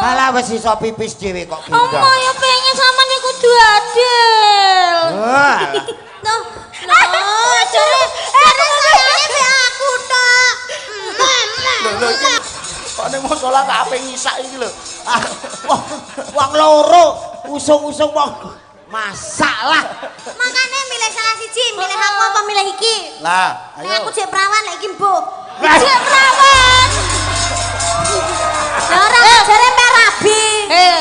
Alah wis iso pipis dhewe kok gendong. Omo ya pengen sampean iku kudu adil. Loh, jare sayane be aku tok. Lho iki kok ning musala tak ape ngisak iki lho. Wong loro usung-usung wong masalah. Makane milih salah siji, milih aku apa milih iki? Lah, Nek ayo. aku jek perawan lek iki mbok. Jek perawan. Ya ora jare perabi.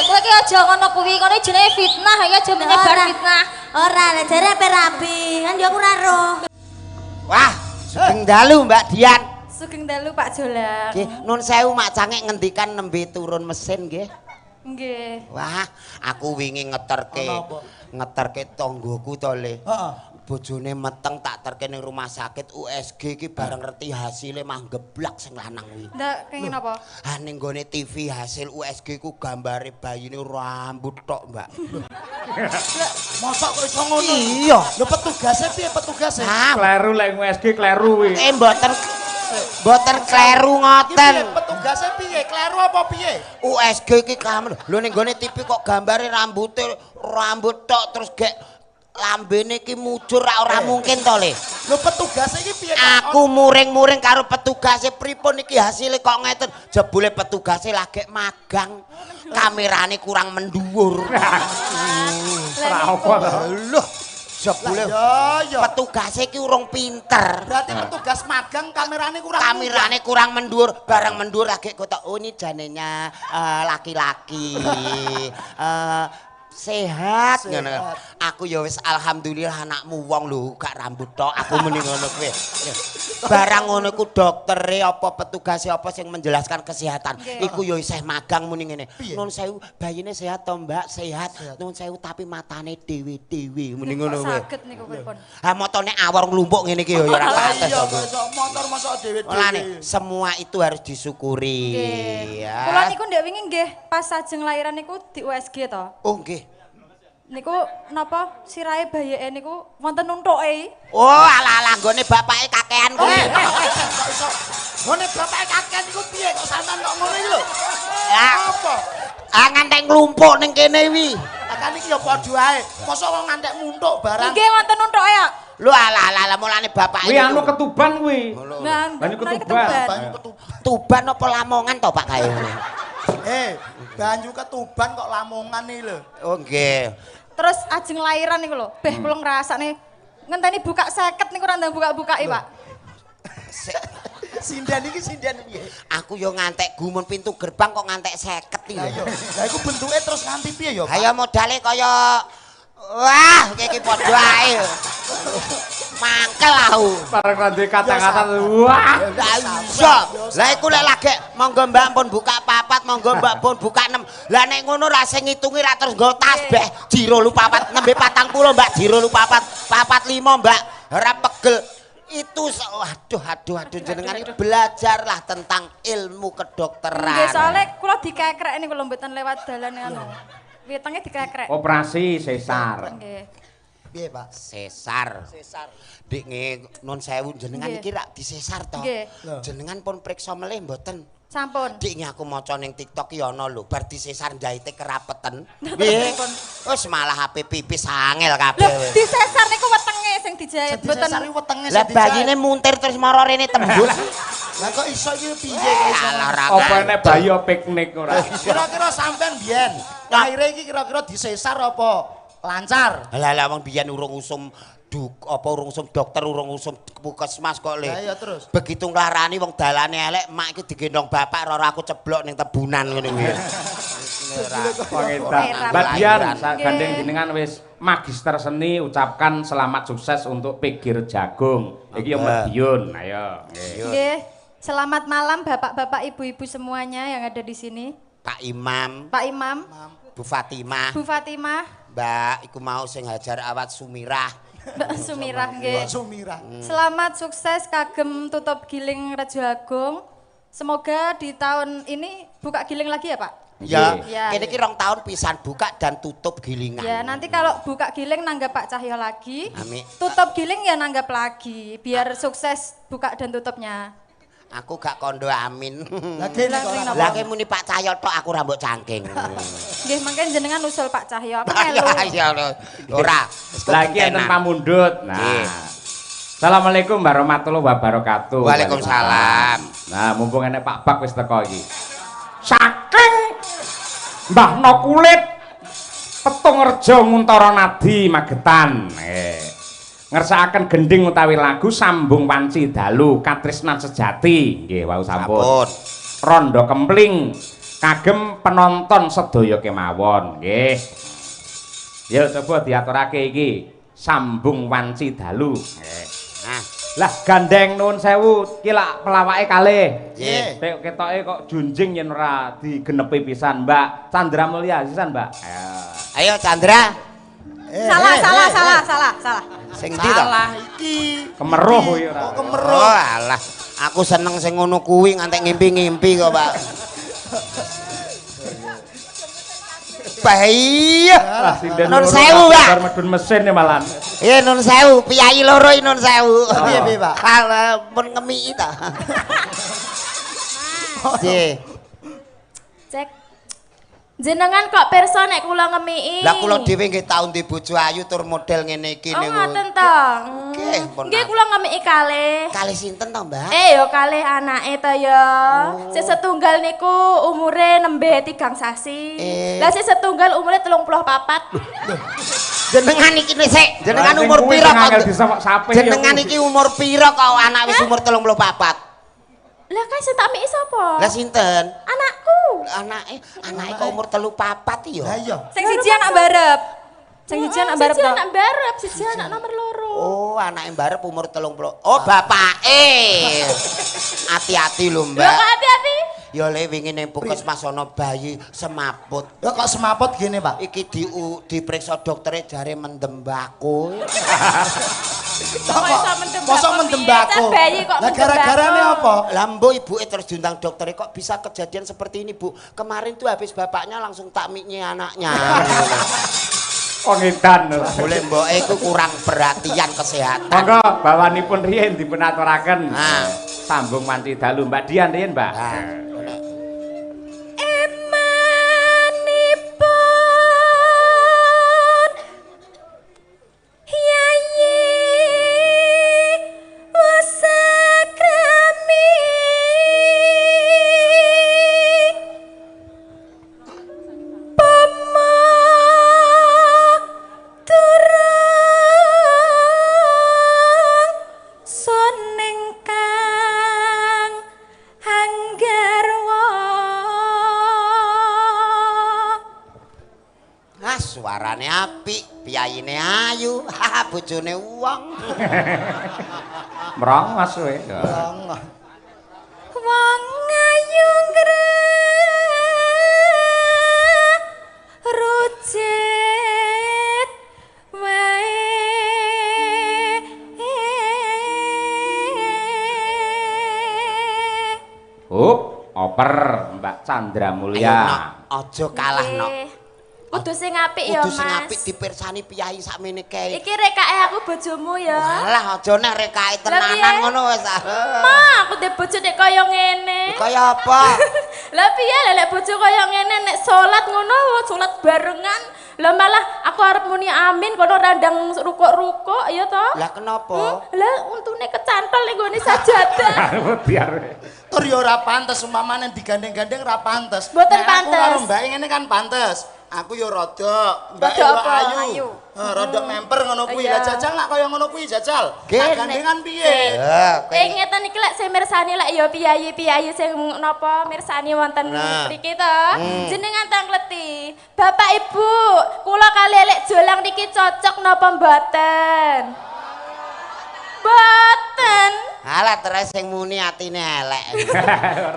Kowe ki aja ngono kuwi, kono jenenge fitnah ya aja menyebar fitnah. Ora lek jare perabi, kan yo aku ora roh. Wah, sugeng dalu Mbak Dian. Sugeng dalu Pak Jolang. Nggih, nun sewu mak cangek ngendikan nembe turun mesin nggih. Nggih. Wah, aku wingi ngeterke tanggoku to Le. Heeh. Bojone meteng tak terke ning rumah sakit USG iki bareng ngerti hasile mah geblak sing lanang kuwi. Ndak kenging apa? Ha ning gone TV hasil USG ku gambare bayine rambut tok, Mbak. Mosok kok iso ngono? Iya. Lho petugase piye petugase? Ah, Kleru lek USG kleru kuwi. mboten kleru ngoten. Piye petugase piye? Kleru apa piye? USG iki kamen. Lho ning gone TV kok gambare rambut tok terus gek lambene iki mujur ora mungkin to, Le. Lho petugase iki piye? Aku muring-muring karo petugase pripun iki hasile kok ngeten. Jebule petugase lagi magang. Kamerane kurang menduwur. Ora apa to. Loh, jebule Ya. petugase iki urung pinter. Berarti petugas magang kamerane kurang. Kamerane kurang mendur, bareng mendur lagi kotak oh ini janenya laki-laki. Sehat ngono. Aku ya wis alhamdulillah anakmu wong lho gak rambut tok. Aku muni ngono kuwi. Barang ngono ku doktere apa petugase apa sing menjelaskan kesehatan. Iku ya isih magang muni ngene. Nun sewu bayine sehat to, Mbak? Sehat. Nun sewu tapi matane dhewe-dhewe muni ngono kuwi. Saged niku pripun? Ha motone awor nglumpuk ngene iki ya ora pantes. Iya, kok motor masuk dhewe-dhewe. Mulane semua itu harus disyukuri. Nggih. Ya. Kula niku ndek wingi nggih pas sajeng lahiran niku di USG to. Oh nggih. Niku napa sirahe bayeke niku wonten nuntuke. Oh ala-ala nggone bapake kakean kuwi. Kok iso ngene bapake kakean iku piye kok sampean kok ngono iki lho? Ya Apa? ngantek nglumpuk ning kene wi. Kan iki ya padha ae. Mosok kok ngantek muntuk barang. Nggih wonten nuntuke ya. Lho ala-ala mulane bapake. Kuwi anu ketuban kuwi. Nah, Banyu menawi ketuban. Banyu ketuban. Tuban apa Lamongan to Pak kae ngene. Banyu ketuban kok Lamongan iki lho. Oh nggih. Terus ajeng lahiran niku lho, beh kula ngrasakne ngenteni buka 50 niku ora ndang buka-bukake, Pak. Sinden iki sinden piye? Aku yo ngantek gumun pintu gerbang kok ngantek 50 iki. Ayo. Lah iku bentuke terus nganti piye ya? Pak? Ayo modale kaya wah iki padha ae. Mangkel aku. Bareng rande kata-kata wah. Lah iya. Lah iku lek lagi monggo Mbak pun buka papat, monggo Mbak pun buka 6. Lah nek ngono ra sing ngitungi ra terus nggo tasbih. Jiro lu papat nembe 40 Mbak, jiro lu papat, 45 Mbak. Ora pegel. Itu aduh jenengan iki belajarlah tentang ilmu kedokteran. Nggih, soalnya kula dikekrek niku lho mboten lewat dalan anu. Wetenge dikekrek. Operasi sesar. Nggih. Piye, Pak? Sesar. Dik nun sewu jenengan Nggih. iki rak disesar to. Nggih. Jenengan pun priksa melih mboten. Sampun. Dik aku maca ning TikTok ki ana lho, bar disesar jahite kerapeten. Piye? Wis malah HP pipis angel kabeh. Lho, disesar niku wetenge sing dijahit mboten. Disesari wetenge Lah bayine muntir terus mara rene tembus. Lah kok iso iki piye kok iso? Alah ra. Apa nek bayi piknik ora? Kira-kira sampean biyen lahire iki kira-kira disesar apa lancar? Lah wong biyen urung usum urung usum dokter urung usum puskesmas kok Le. Lah iya terus. Begitu nglarani wong dalane elek, mak iki digendong bapak ora aku ceblok ning tebunan ngene kuwi. Pengedan. Badian gandeng jenengan wis magister seni ucapkan selamat sukses untuk Pegir Jagung. Iki yang Madiun. Ayo. Nggih. Selamat malam Bapak-bapak, Ibu-ibu semuanya yang ada di sini. Pak Imam, Pak Imam, Bu Fatimah, Bu Fatimah, Mbak iku mau sing Hajar Awat Sumirah. Mbak Sumirah nggih. Sumira. Selamat sukses kagem tutup giling Rejo Agung. Semoga di tahun ini buka giling lagi ya, Pak? Ya, Ya. kene iki 2 tahun pisan buka dan tutup gilingan. Ya, nanti kalau buka giling nanggap Pak Cahyo lagi. Amin. Tutup giling ya nanggap lagi biar sukses buka dan tutupnya. Aku gak kondo amin. Lah kene kok ora. Lah muni Pak Cahyo tok aku rambut cangking. Nggih, mangke jenengan usul Pak Cahyo. Aku Ya melu. ya ora. Lagi enten pamundhut. Nah. Nggih. Assalamualaikum warahmatullahi wabarakatuh. Waalaikumsalam. Nah, mumpung enek Pak Bak wis teko iki. Saking Mbahno Kulit Petung Rejo Nguntara Nadi Magetan. Ngersakaken gending utawi lagu Sambung Wanci Dalu Katresnan Sejati. Nggih, wau sampun. Rondo Kempling kagem penonton sedaya kemawon. Nggih. Ya coba diaturake iki Sambung Wanci Dalu. Nggih. Nah, Lah gandeng nuwun sewu ki lak pelawake kalih. Nggih. Ketoke kok junjing yen ora digenepi pisan, Mbak. Chandra Mulya sisan, Mbak. ayo Chandra. Salah. Sing ndi to? Salah iki. Kemeruh kuwi ora. Oh, kemeruh. Oh alah, aku seneng sing ngono kuwi ngantek ngimpi-ngimpi kok, Pak. Bahaya. Lah sinden Nun loro sewu, Pak. bar medun mesin ya malan. Iya nun sewu, piyai loro iki nun sewu. Piye, Pak? Kalau pun ngemiki ta. Nggih. Cek. Jenengan kok pirsa nek kula ngemiki? Lah kula dhewe nggih tau ndek bojo ayu tur model ngene iki Oh niku. ngoten to. Nggih, pun. Nggih kula ngemiki kalih. Kalih sinten to, Mbak? Ya kalih anake to ya. Sing setunggal niku umure nembe 3 sasi. Lah sing setunggal umure 34. Jenengan iki sik, jenengan Lah, sing umur kuwi pira sing angel kok? disapih ya Jenengan kuwi. iki umur pira kok anak wis umur 34? Lah kae sing tak miki sapa? Lah sinten? Anakku. Anake kok umur 34 ya? Lah iya. Sing siji anak barep. Sing siji anak barep Siji to. anak barep, siji anak nomor loro. Oh, anake mbarep umur 30. Oh, bapake. Hati-hati lho, Lho Mbak. kok hati-hati. Ya le wingi ning puskesmas ana bayi semaput. Ya kok semaput gini, Pak? Iki diperiksa doktere jare mendem mbako. Mosok mendem mbako. Bayi kok Lah mendem gara-garane mbako? apa? Lah mbok ibuke terus diundang doktere kok bisa kejadian seperti ini, Bu. Kemarin tuh habis bapaknya langsung takmiknya anaknya. Pengedan. Boleh mboke iku kurang perhatian kesehatan. Monggo bawanipun riyen dipun aturaken. Nah. Sambung Wanci Dalu Mbak Dian riyen, Mbak. Nah. Emanipun Yayi wasakrami Pama turang soning kang anggarwa. Ah, suarane apik, piyayine ayu, haha bojone wong. Merongos kowe. Wong ayu rujet wae. Oper Mbak Chandra Ayo, Mulya. Nok, aja kalah, Nok. Kudu sing apik ya, Kudu sing Mas. apik dipirsani piyai sakmene kae. Iki rekake aku bojomu ya. Alah, aja nek rekae tenanan piye? ngono wis. Ma, aku ndek bojo nek kaya ngene. Kaya apa? Lah piye lek bojo kaya ngene nek salat ngono, salat barengan. Lah malah aku arep muni amin kono randang rukuk-rukuk ya to. Lah kenapa? Lah untune kecantol ning gone sajadah. Biar. Tur ya ora pantes umpamane digandeng-gandeng ora pantes. Mboten Nek aku pantes. karo Mbak ngene kan pantes. Aku ya rada, Mbak Rada apa? ayu. Ayu. Rada memper ngono kuwi. Iya. Lah jajal lak kaya ngono kuwi jajal. Gene. Nak gandengan piye? Ngeten iki lek sing mirsani lek ya piyayi-piyayi sing napa mirsani wonten Nah. mriki to. Jenengan tangleti. Bapak Ibu, kula kali lek jolang niki cocok napa mboten? Mboten. Alah terus sing muni atine elek.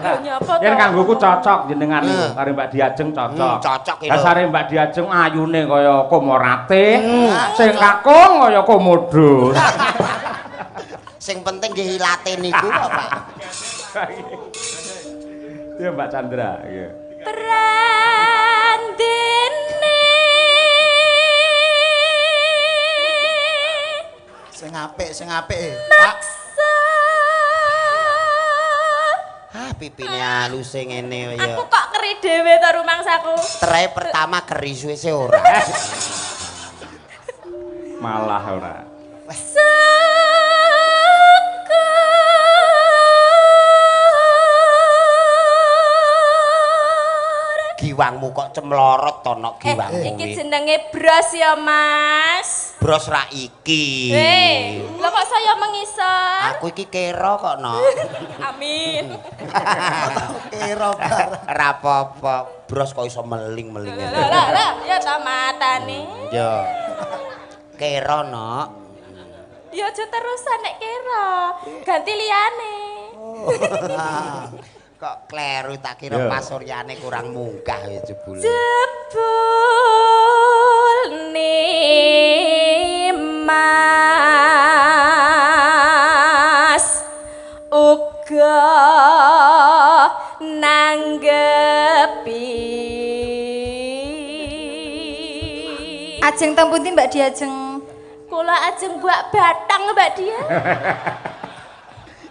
Lho nyapa to? Yen kanggoku cocok jenengan karo Mbak Diajeng cocok. Cocok iki lho. Dasare Mbak Diajeng ayune kaya Komorate, sing kakung kaya Komodo. Sing penting nggih ilate niku kok, Pak. Ya Mbak Chandra, iya. Prandene Sing apik, Pak. Naksa pipine halus ngene ya. Aku kok keri dhewe to rumangsaku. Trai pertama keri suwe ora. Malah ora. Giwangmu kok cemlorot to nok giwangmu. Iki jenenge bros ya, Mas. Bros ra iki. Lho kok saya mengisor? Aku iki kero kok nok. Amin. Kira bar. Ora apa-apa. Bros kok iso meling-meling ngene. Lah, ya ta matane. Yo. Kero nok. Ya aja terusan nek kira. Ganti liyane. Kok kleru tak kira Yo. Mas Suryane kurang munggah ya jebule. Jebul Mas uga nanggepi. Ajeng teng pundi Mbak Diajeng? Kula ajeng buak batang Mbak Dia.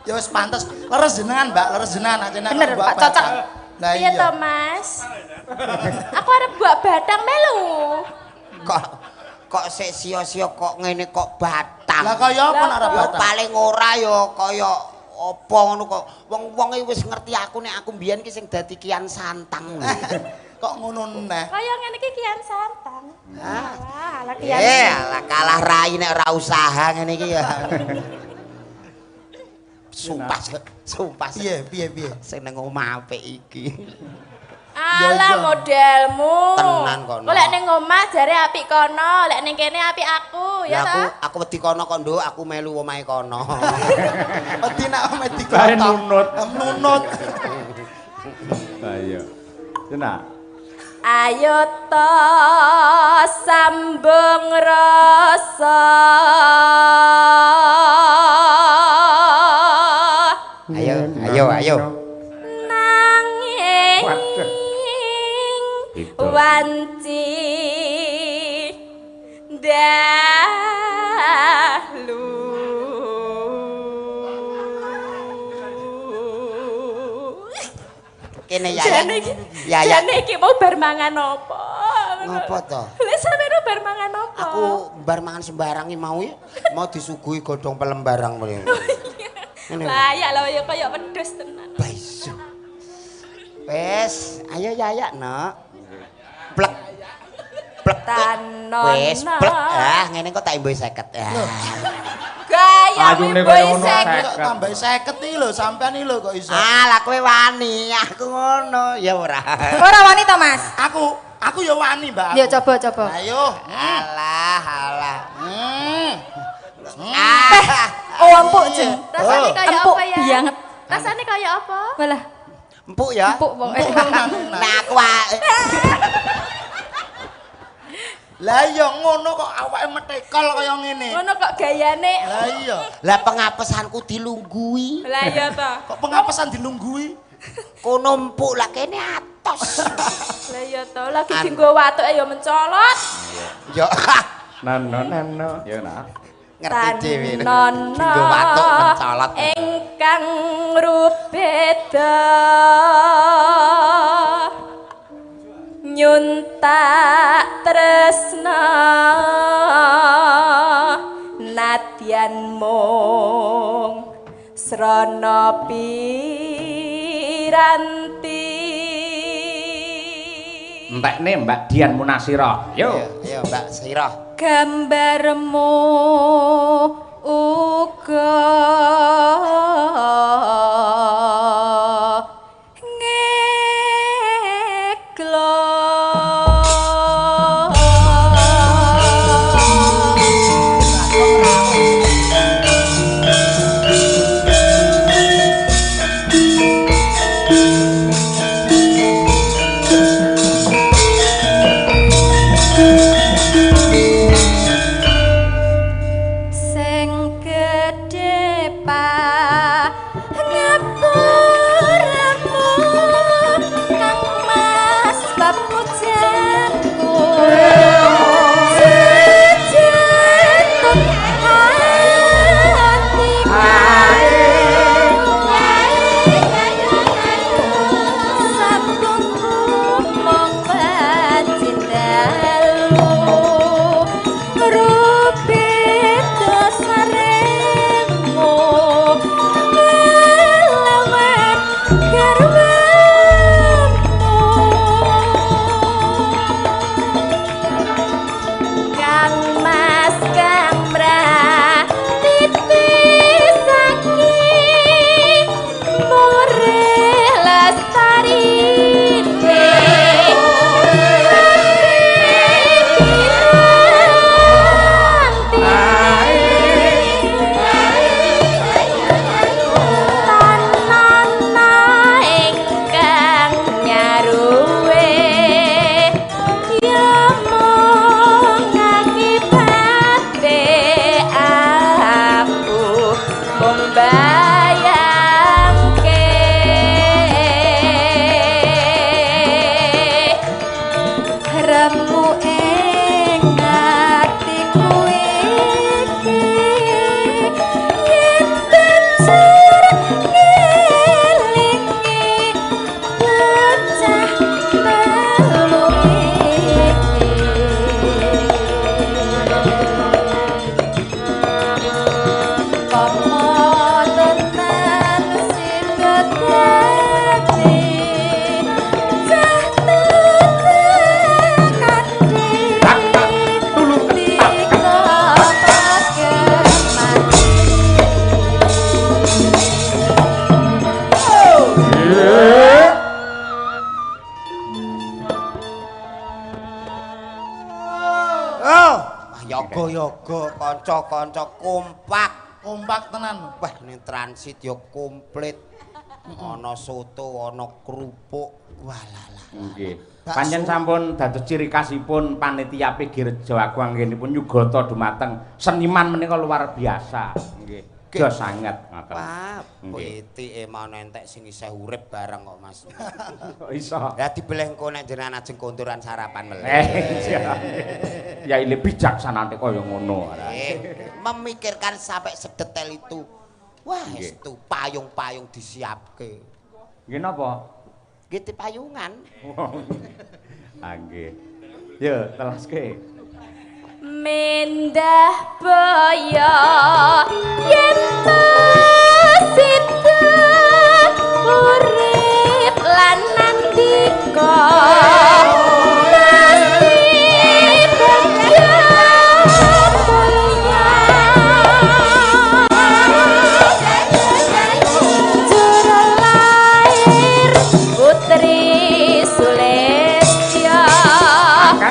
Ya wis pantes. Leres jenengan, Mbak, leres jenengan aja nek Bener, buat Pak, cocok. batang. Lah Piye to, iya. Mas? Aku arep buak batang melu. Kok sik sia-sia kok ngene kok batang. Lah kaya apa nek arep Ya batang? paling ora ya kaya apa ngono kok. Wong-wong iki wis ngerti aku nek aku mbiyen ki sing dadi Kian Santang. Kok ngono neh. Kaya ngene iki Kian Santang. Hah? Ala Kian. Alah kalah rai nek ora usaha ngene iki ya. Sumpah. Piye. Sing nang omah apik iki. Ala modelmu. Tenan kono. Kok lek ning omah jare apik kono, lek ning kene apik aku, ya Ya ta? aku wedi kono kok nduk, aku melu omahe kono. Wedi nek ame Bae dikotok. nunut. Nunut. Ayo. Tenan. Ayo to sambung rasa. Ayo. Nanging Waduh. Itu. wanci dahlu. Kene Jane iki, jane iki mau bar mangan apa? Ngopo to? Lek sampeyan bar mangan apa? Aku bar mangan sembarang iki mau ya. Mau disuguhi godhong pelembarang mrene. Ngene. Layak lho ya kaya wedhus tenan. Baisu. Wes, ayo yayak, Nok. Plek. Tanon. Wes, plek. Ah, ngene kok tak imbuh 50. Gaya Ayune boy kaya ngono, sek. Sek. Kok tambah 50 iki lho, sampean iki lho kok iso. Lah kowe wani, aku ngono. Ya ora. Ora wani to, Mas? Aku ya wani, Mbak. Ya coba. Ayo. Alah. Hmm. Oh, empuk jeng. Rasane Oh. kaya Empuk apa ya? banget. Rasane kaya apa? Walah, Empuk ya. empuk pokoke. Nah, aku wae. Lah iya ngono kok awake metekol kaya ngene. Ngono kok gayane. Lah iya. Lah pengapesanku dilunggui. Lah iya ta. Kok pengapesan dilunggui? Kono empuk lah kene atos. Lah iya ta, lagi dienggo watuke ya mencolot. Yo. Nano. Ya nak. Ngerti dhewe. Tanono Dinggo watuk mencolot. ingkang rubeda nyuntak tresna nadyan mung srana piranti. Entekne Mbak Dian Munasira. Yo. Yo, Mbak Sirah. Gambarmu uga ngeklo. Sing gedhe Yoga-yoga, Kanca-kanca kompak. kompak tenan. Wah, ning transit ya komplit. Ana soto, ana kerupuk. Walah. Nggih. Pancen sampun dados ciri khasipun panitia PG Rejo Agung anggenipun nyugata dumateng seniman menika luar biasa. Nggih. Jos sanget ngoten. Wah, Nggih. pitike mau entek sing isih urip bareng kok Mas. Kok iso? Ya dibeleh engko nek jenengan ajeng konturan sarapan meleh. Ya ini bijaksana nek kaya ngono. Memikirkan sampai sedetail itu. Wah, Nggih. itu payung-payung disiapke. Nggih napa? Gitu payungan. Ah nggih. Yo telaske. Mendah baya yen sidat urip lan nandika Putri Sulestya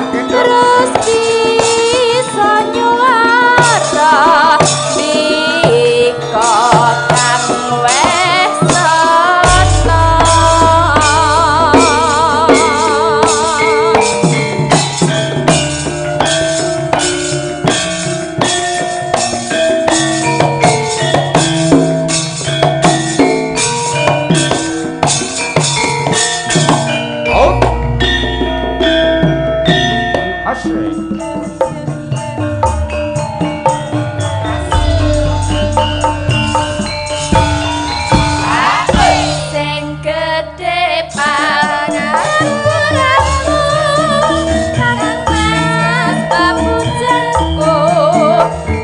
terus bisa nyuara di kotang Westana. Asik. Sing gedhe pangaranku Kakang Mas pamujanku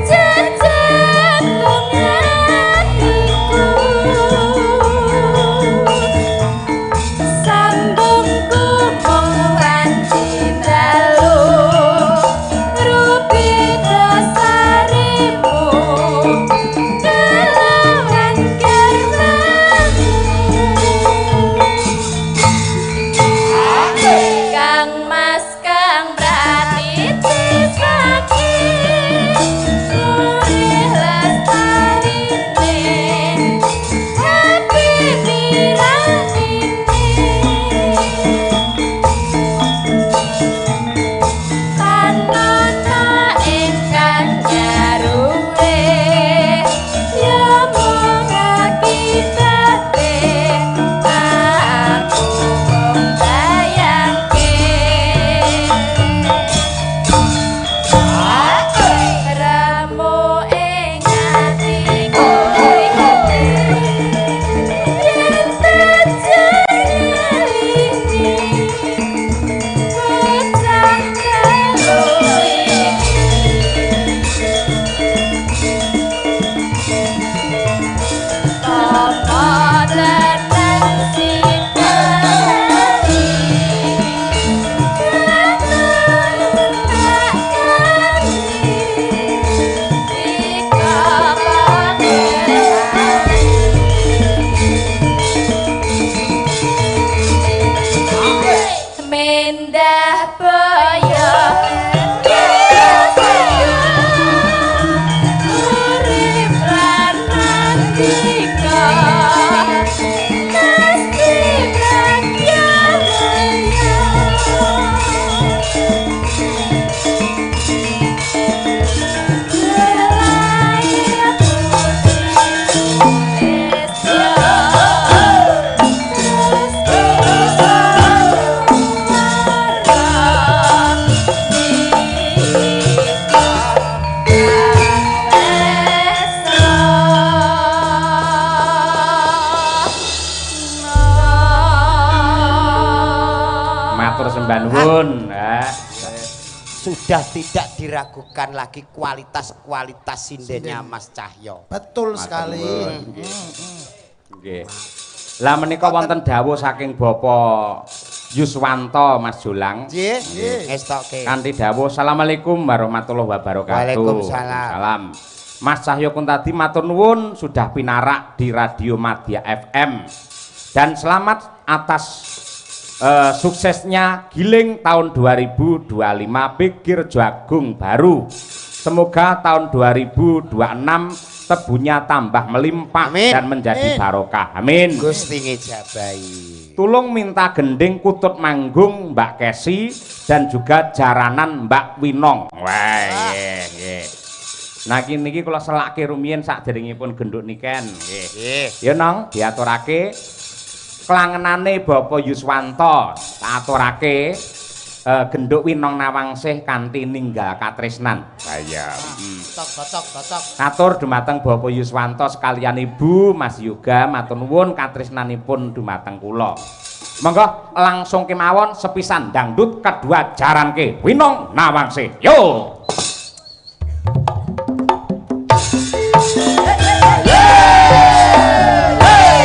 jejengku ngatiku sambungku mongwan cindalu rupi dasarimu kelawan kermamu Kang Mas Kang Pratiti Saki Murih lestarine Hati piratine Tanana ingkang nyaruwe Ya mung akibate Aku mung bayangke Ramu ing atiku Yen terjalini Bocah telu Apa tenang sikali Mendah boyo urip lan nandika mesti Matur sembah nuwun. Sudah tidak diragukan lagi kualitas sindennya Mas Cahyo. Betul sekali. Nggih. Lah menika wonten dawuh saking Bapak Yuswanto Mas Jolang. Nggih, estoke. Kanthi dawuh Assalamualaikum warahmatullahi wabarakatuh. Waalaikumsalam. Salam. Mas Cahyo Kuntadi matur nuwun sudah pinarak di Radio Madya FM. Dan selamat atas suksesnya Giling tahun 2025 PG Rejo Agung baru. Semoga tahun 2026 tebunya tambah melimpah Amin. dan menjadi Amin. barokah. Amin. Gusti ngejabahi. Tulung minta gending kutut manggung Mbak Kesi dan juga jaranan Mbak Winong. Wah, nggih. Nah niki kula selake rumiyin saderengipun genduk niken. Nggih. Ya Nong, diaturake klangenane Bapak Yuswanto, tak aturake genduk Winong Nawangsih kanthi ninggal katresnan. Saya. Cocok. Atur dumateng Bapak Yuswanto sekalian Ibu Mas Yoga matur nuwun katresnanipun dumateng kula. Monggo langsung kemawon sepisan dangdut kedua jaranke Winong Nawangsih. Yo. Hey!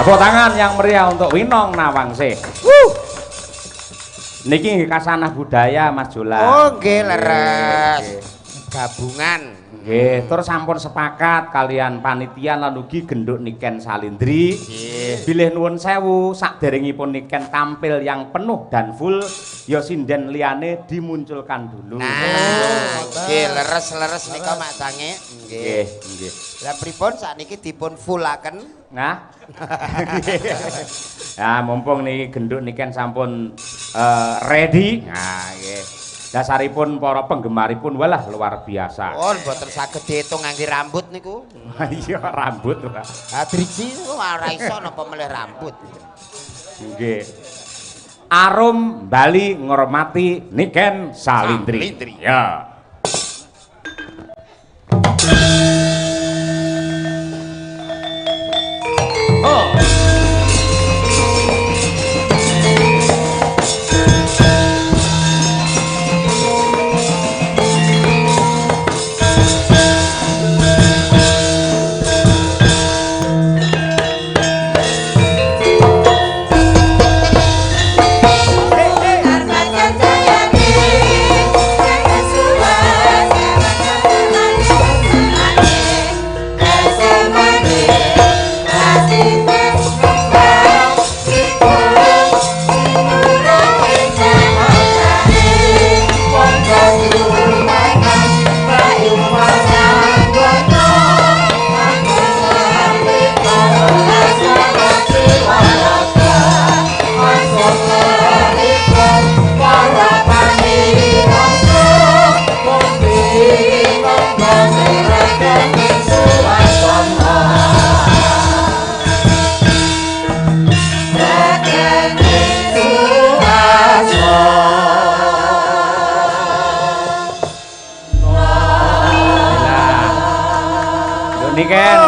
Tepuk tangan yang meriah untuk Winong Nawangsih. Niki kasanah budaya Mas Jola. Oh nggih leres. Gabungan. Nggih, terus sampun sepakat kalian panitia lan ugi genduk Niken Salindri. Nggih. Bilih nuwun sewu saderengipun Niken tampil yang penuh dan full ya sinden liyane dimunculkan dulu. Nah, nggih leres-leres nika Mak Sange. Nggih, Nggih. nggih. Lah pripun sakniki dipun fullaken? Nah. Nah, mumpung niki genduk Niken sampun ready. Nah, nggih. Dasaripun para penggemaripun walah luar biasa. Oh, mboten saged diitung ngangge rambut niku. Iya, rambut. Ah driji ora iso napa melih rambut. Nggih. Arum Bali ngormati Niken Salindri. Ya. Niken,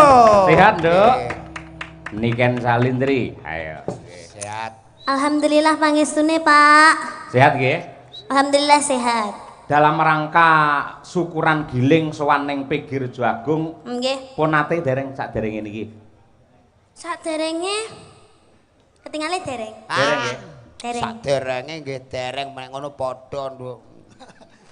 sehat, Nduk? Niken Salindri. Ayo. Sehat. Alhamdulillah pangestune, Pak. Sehat nggih? Alhamdulillah sehat. Dalam rangka syukuran giling sowan ning Pegi Rejo Agung, Nggih. pun nate dereng saderenge niki. Saderenge ketinggalan dereng. Dereng nggih. Dereng. Saderenge nggih dereng mek ngono padha, Nduk.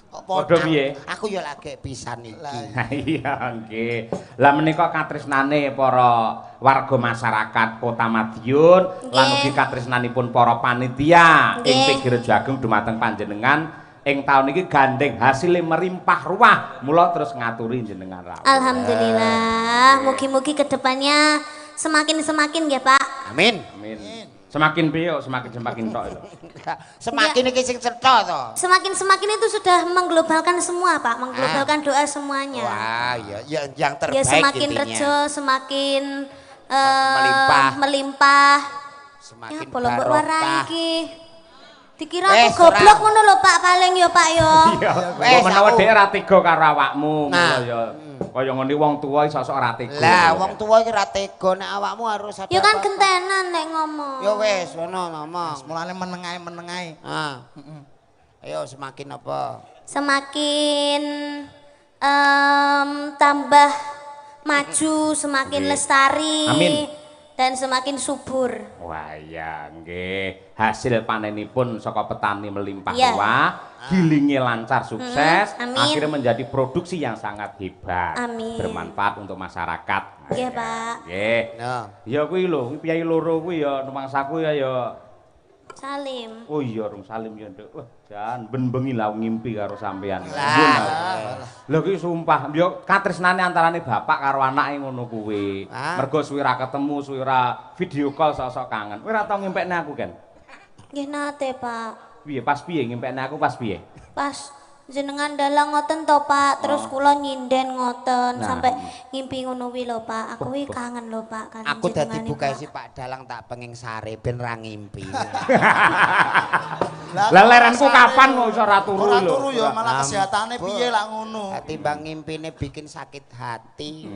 Kok Padha piye? Aku ya lagi pisan iki. Nah, iya nggih. Lah menika katresnane para warga masyarakat Kota Madiun lan ugi katresnanipun para panitia ing Pegi Rejo Agung dumateng panjenengan ing taun iki gandeng hasilé merimpah ruah. Mula terus ngaturi jenengan rawuh. Alhamdulillah. Mugi-mugi kedepannya semakin nggih, Pak. Amin. Amin. Semakin piye semakin tok itu. Semakin iki sing cetha to. Semakin itu sudah menglobalkan semua, Pak. Menglobalkan doa semuanya. Wah, ya yang terbaik Ya semakin intinya. rejo, semakin Melimpah. Ya Semakin bolong mbok barokah. warai iki. Dikira Wes, aku goblok ora. ngono lho, Pak, paling ya, Pak ya. Iya. Wes, Kok menawa aku- dhek ora tega karo awakmu, Nah. ngono ya. Kaya ngene wong tuwa iso sok ora tega. Lah, wong tuwa iki ra tega nek awakmu harus ada. Ya kan apa-apa. gentenan nek ngomong. Ya wis, ngono ngomong. Mulane menengae. Ah. Ayo semakin apa? Semakin tambah maju, semakin Nggih. lestari. Amin. Dan semakin subur. Wah ya nggih, hasil panenipun saka petani melimpah Iya. ruah, gilinge lancar sukses, amin. akhirnya menjadi produksi yang sangat hebat, Amin. bermanfaat untuk masyarakat. Nggih, Pak. Nggih. Nah. Ya kuwi lho, kuwi piyai loro kuwi ya numangsaku ya Salim. oh iya Rung Salim ya Nduk. Wah, jan ben-bengi lah ngimpi karo sampean. Lho kuwi sumpah, yo katresnane antarane bapak karo anake ngono kuwi. Ah. Mergo suwi ra ketemu, suwi ra video call sok-sok kangen. Kowe ora tau ngempekne aku kan? Nggih nate, Pak. Piye pas piye ngempekne aku pas piye? Pas jenengan dalang ngoten to, Pak. Terus kula nyinden ngoten Nah. sampai ngimpi ngono wi lho, Pak. Aku wi kangen lho, Pak. Kangen Aku dadi jenengane, buka Pak. si Pak Dalang tak penging sare ben ra ngimpi. Lah lerenku kapan kok iso ora turu Ora lho? turu ya malah kesehatane Ampun. piye lak ngono. Timbang ngimpine bikin sakit hati.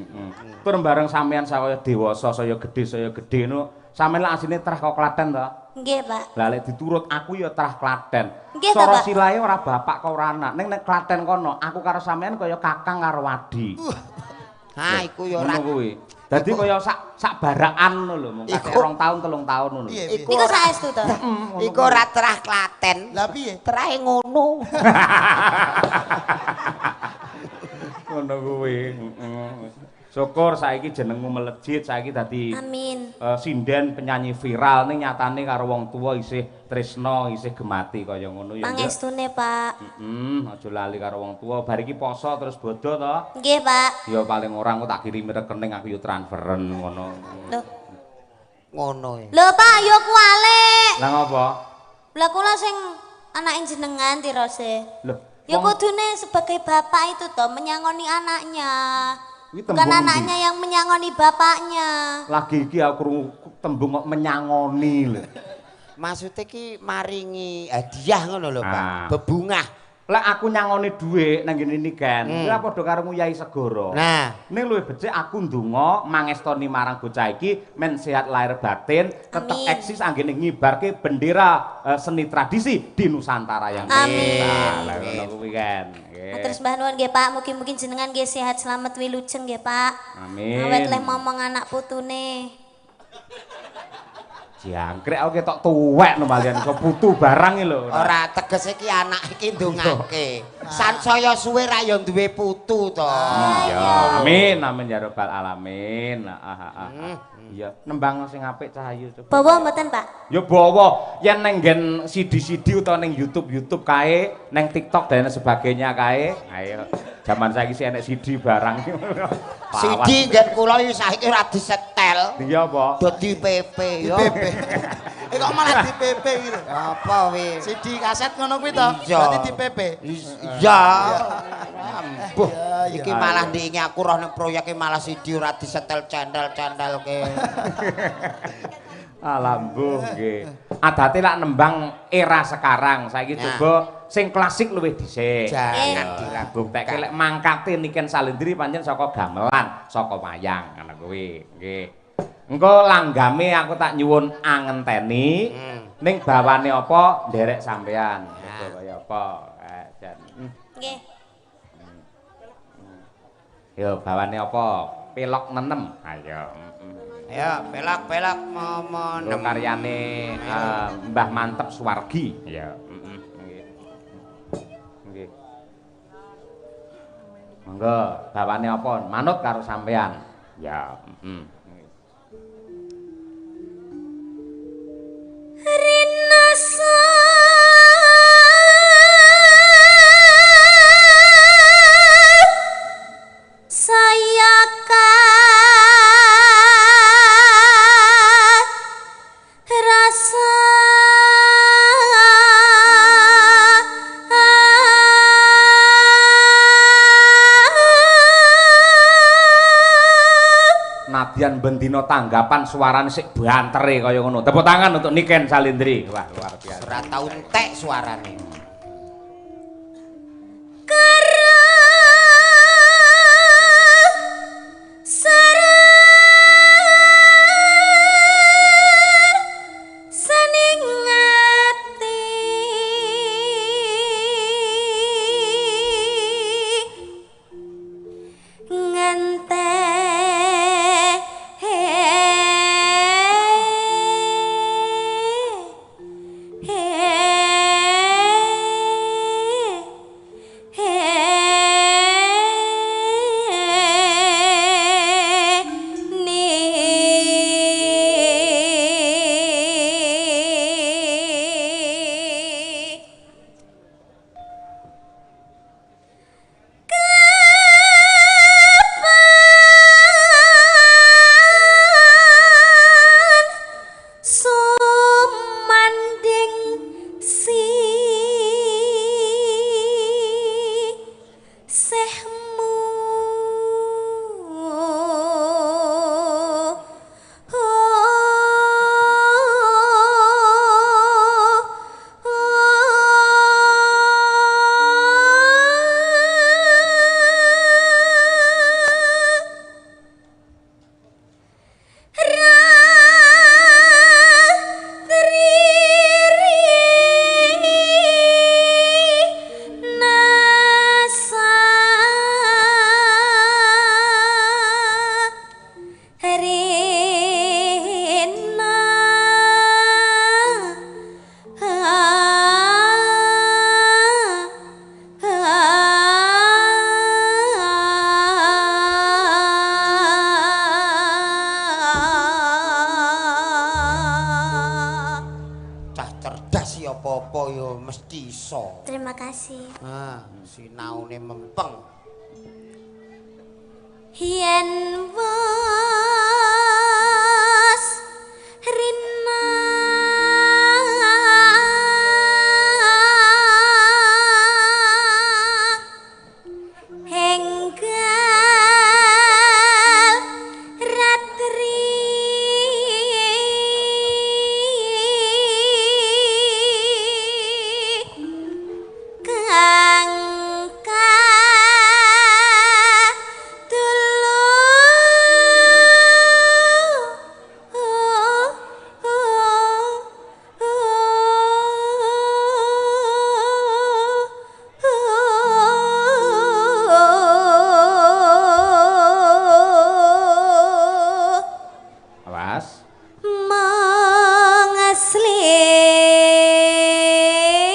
Tur bareng sampean saya dewasa, saya gedhe no. Sampeyan lak asline trah kok Klaten to? Nggih, Pak. Lah lek diturut aku ya trah Klaten. Nggih, Sora Pak. silahe ora bapak kok ora anak. Ning nek Klaten kono, aku karo sampean kaya kakang karo wadi. Ha iku ya ora. Ngono kuwi. Dadi kaya sak barakan ngono lho, mung kakek 2 tahun 3 tahun ngono. Piye? Iku Niku saestu to. Iku ora terah Klaten. Lah piye? Terahe ngono. Ngono kuwi. Syukur saiki jenengmu melejit, saiki dadi Amin. sinden penyanyi viral ning nyatane karo wong tuwa isih tresna, isih gemati kaya ngono ya. Pangestune, Pak. Aja lali karo wong tuwa. Bar iki poso terus bodho to. Nggih, Pak. Ya paling ora engko tak kirimi rekening aku yo transferen ngono. Loh. Ngono ya. Lho, Pak, yo kualik. Lah ngopo? Lah kula sing anake jenengan tirose. Loh, Ya wong- kudune sebagai bapak itu toh menyangoni anaknya. Kuwi Bukan tembung anaknya yang menyangoni bapaknya. Lagi iki aku krungu tembung kok menyangoni lho. Maksudnya ki maringi hadiah ngono lho, Ah. Pak. Bebungah. Lek aku nyangoni dhuwit nang ngene iki kan, kuwi padha karo Yai Segara. Nah, Ning luwih becik aku ndonga mangestoni marang bocah iki men sehat lahir batin, tetep Amin. eksis anggene ngibarke bendera seni tradisi di Nusantara yang Amin. kita. Lah ngono kuwi kan. Nggih. Terus mbah nuwun nggih Pak, mugi-mugi jenengan nggih sehat selamat wilujeng nggih Pak. Amin. Awet leh momong anak putune. Jangkrik aku ketok tuwek no malian iso putu barang iki lho. ora tegese ki anak iki ndongake. Sansaya suwe ra ya duwe putu to. Iya, amin amin ya rabbal alamin. Iya, nembang sing apik Cahayu coba. Bawa mboten Pak? Ya bawa yen nang nggen CD-CD utawa ning YouTube kae, nang TikTok dan sebagainya kae. Ayo, zaman saiki sih enek CD barang. Sidi ngen kula iki saiki ora disetel. Iya apa? Dadi PP yo. Kok malah di PP gitu. Apa wi? CD kaset ngono kuwi to. Iya. Berarti di PP. Iya. Ambuh. Iki malah ndingi aku roh ning proyeke malah CD ora disetel channel-channel ke. Alambuh nggih. Adate lak nembang era sekarang. Saiki Nah. coba sing klasik luwih dhisik. Jangan diragukan. Buktekke lek mangkate Niken Salendri pancen saka gamelan, saka wayang ngono kuwi. Nggih. Engko langgame aku tak nyuwun angenteni. Ning bawane apa nderek sampean. Coba kaya apa? Jan. Nggih. Yo bawane apa? Pelok nenem. Ayo. Ya, pelak-pelak Nggo momen. karyane Mbah Mantep Suwargi. Ya, nggih. Nggih. Monggo, bawane apa? Manut karo sampean. Ya, nggih. Rinasa saya rasa Nadyan bendina tanggapan suarane sik bantere kaya ngono. Tepuk tangan untuk Niken Salendri. Wah, luar biasa. Ora tau entek suarane. apa-apa ya mesti iso. Terima kasih. Ah, sinaune mempeng. Yen wis rina enggal ratri kang Awas.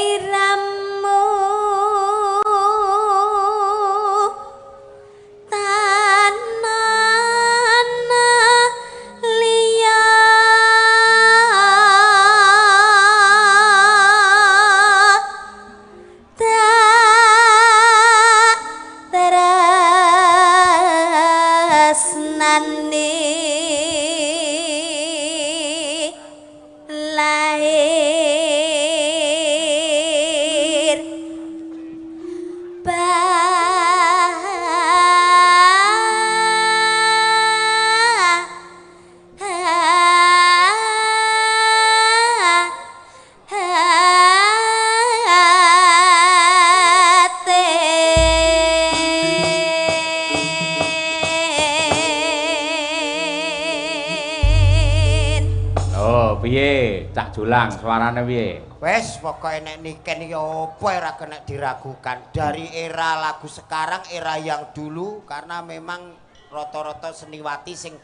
mengasliramu tanana liya tak tresnani lahir Oh, piye? Cak Julang suarane piye? Wes pokoke nek niken ya apa ora kena diragukan. Dari era lagu sekarang, era yang dulu karena memang rata-rata seniwati sing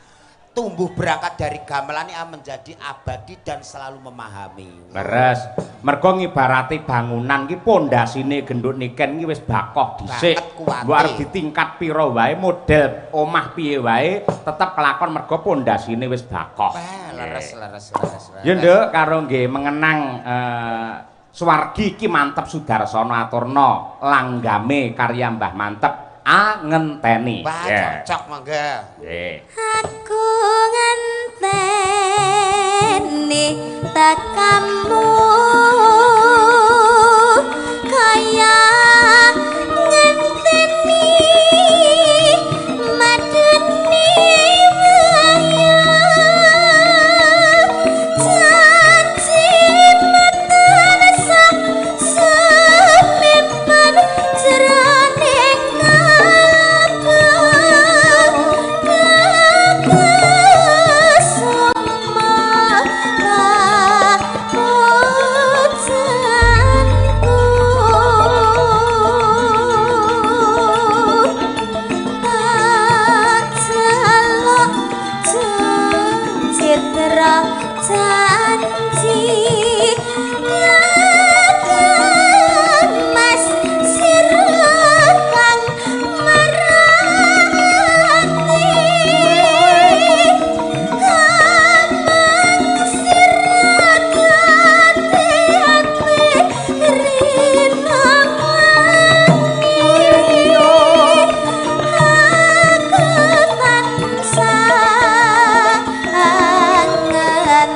tumbuh berangkat dari gamelan menjadi abadi dan selalu memahami. Leres. Mergo ngibarati bangunan ki pondasine gendut niken ki wis bakoh dhisik. Banget kuwate. Mbok arep ditingkat pira wae model omah piye wae tetep kelakon mergo pondasine wis bakoh. Leres. Ya Nduk karo nggih mengenang Suwargi ki Mantep Sudarsana aturna langgame karya Mbah Mantep angenteni. Wah, cocok mangga. Nggih. aku ngenteni tekamu kaya ngenteni madeni wayang janji metan sang selipan jroning janji ngakak mas sirokang merati amang sirokati hati rinamani aku tansah angen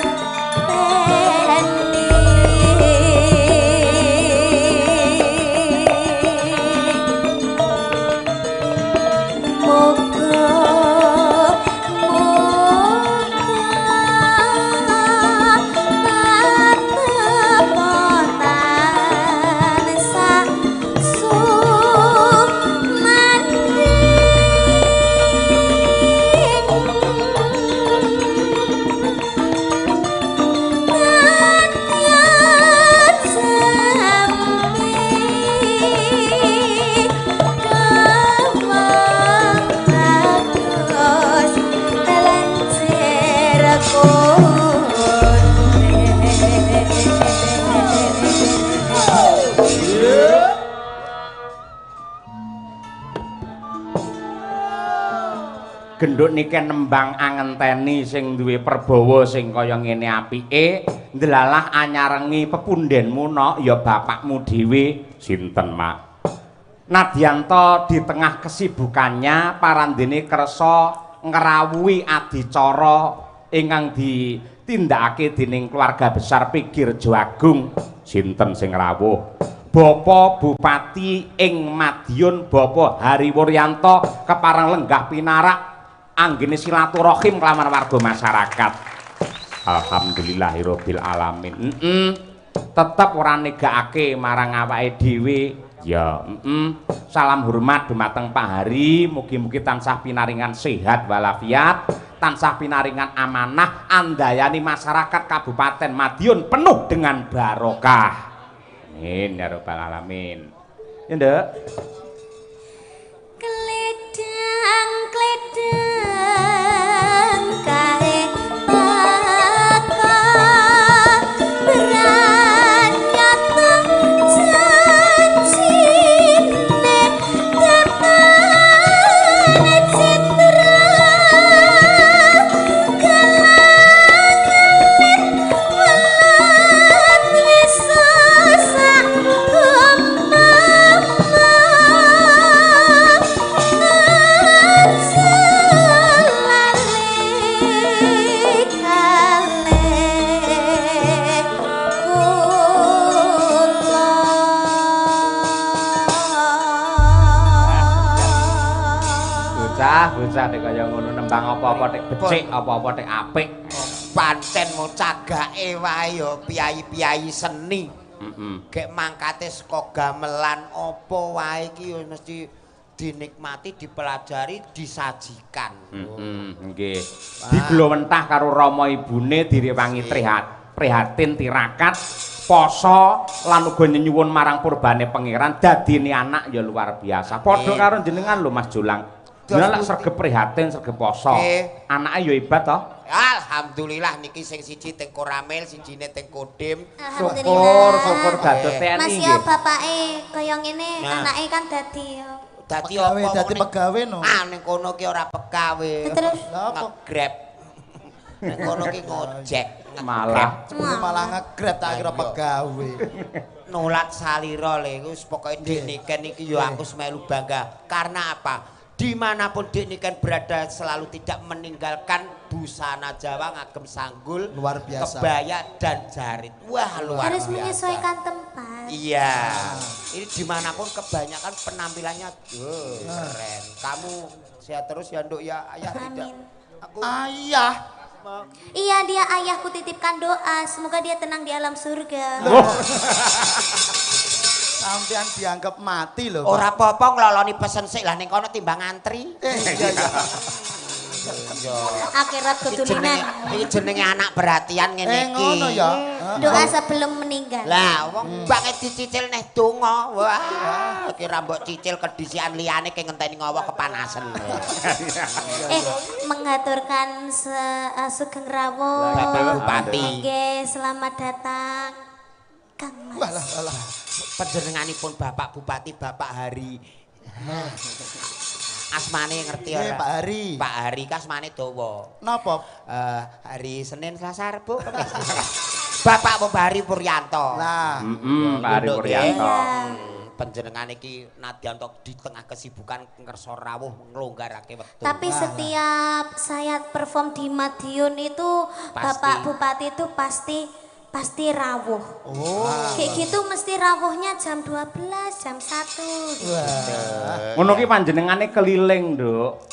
Gendut niken nembang angenteni sing duwe perbawa sing kaya ngene apike ndelalah anyarengi pepundhenmu no ya bapakmu dhewe sinten Mak Nadyanto di tengah kesibukannya parandene kersa ngrawuhi adicara ingkang ditindakake dening keluarga besar Pigirjo Agung sinten sing rawuh Bapak Bupati ing Madiun Bapak Hariwuryanto kepareng lenggah pinarak anggene silaturahim kelawan warga masyarakat. Alhamdulillahirabbil alamin. Tetep ora negakake marang awake dhewe. Ya, salam hormat dumateng Pak Hari, mugi-mugi tansah pinaringan sehat walafiat, tansah pinaringan amanah, andayani masyarakat Kabupaten Madiun penuh dengan barokah. Amin ya rabbal alamin. Ya, Nduk. Kledang kledang kae teko beranyata janjine tepane citra kalangan welat wisa sak Bocah nek kaya ngono nembang apa-apa nek becik apa-apa nek apik. Pancen mau cagake wae ya piyai-piyai seni. Gek mangkate saka gamelan apa wae iki ya mesti dinikmati, dipelajari, disajikan. Nggih. Diglowentah karo rama ibune direwangi prihatin tirakat poso lan uga nyuwun marang purbane pangeran dadine anak ya luar biasa. Padha karo jenengan lho Mas Jolang. Jenengan lak sregep prihatin, sregep poso. Anake ya hebat to? Alhamdulillah niki sing siji teng Koramil, sijine teng Kodim. Syukur dados TNI Mas ya bapake kaya ngene, anake kan dadi Dadi Pegawe, apa? dadi pegawe no. Ning kono ki ora pegawe. Terus nge-grab. Ning kono ki ngojek. Malah nge-grab tak kira pegawe. Nulat salira lho iku pokoke Dekniken iki ya aku semelu bangga. Karena apa? Dimanapun Dekniken berada selalu tidak meninggalkan busana Jawa ngagem sanggul, luar biasa, kebaya dan jarit. Wah luar harus biasa. menyesuaikan tempat. Iya, ini dimanapun kebanyakan penampilannya keren. Kamu sehat terus ya Nduk ya, ayah tidak. Aku ayah. Iya dia ayahku titipkan doa, semoga dia tenang di alam surga. Sampean dianggap mati loh. Ora apa-apa ngloloni pesen sik lah ning kono timbang antri. Iya. Akhirat keturunan. Iki jenenge anak perhatian ngene iki. Ngono ya. Doa sebelum meninggal. Lah wong banget dicicil neh donga. Wah, iki ra mbok cicil kedisian liyane ke ngenteni ngowo kepanasan. Mengaturkan Sugeng Rawuh. Bapak Bupati. Nggih, selamat datang Kang Mas. Walah. Panjenenganipun Bapak Bupati Bapak Hari. Asmane ngerti ora? Pak Hari. Pak Hari kasmane dawa. Napa? Hari Senin, Selasa, Rabu, Kamis. Bapak Hari Puryanto. Lah, Pak Hari Puryanto. Panjenengan iki nadyan di tengah kesibukan ngerso rawuh nglonggarake wektu. Tapi setiap saya perform di Madiun itu Bapak Bupati itu pasti rawuh. Kayak gitu mesti rawuhnya jam 12, jam 1. Ngono ki panjenengane keliling, Nduk.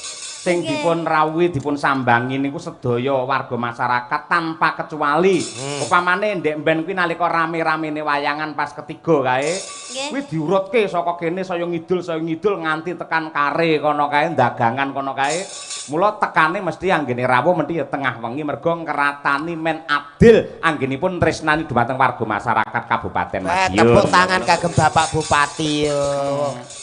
Sing dipun rawuhi, dipun sambangi niku sedaya warga masyarakat tanpa kecuali. Upamane ndek mben kuwi nalika rame-ramene wayangan pas ketiga kae, kuwi diurutke saka kene saya ngidul nganti tekan kare kono kae, dagangan kono kae. Mula tekane mesti anggene rawuh mesti ya tengah wengi mergo ngratani men adil anggenipun tresnani dhumateng warga masyarakat Kabupaten Madiun. Tepuk tangan kagem Bapak Bupati yo.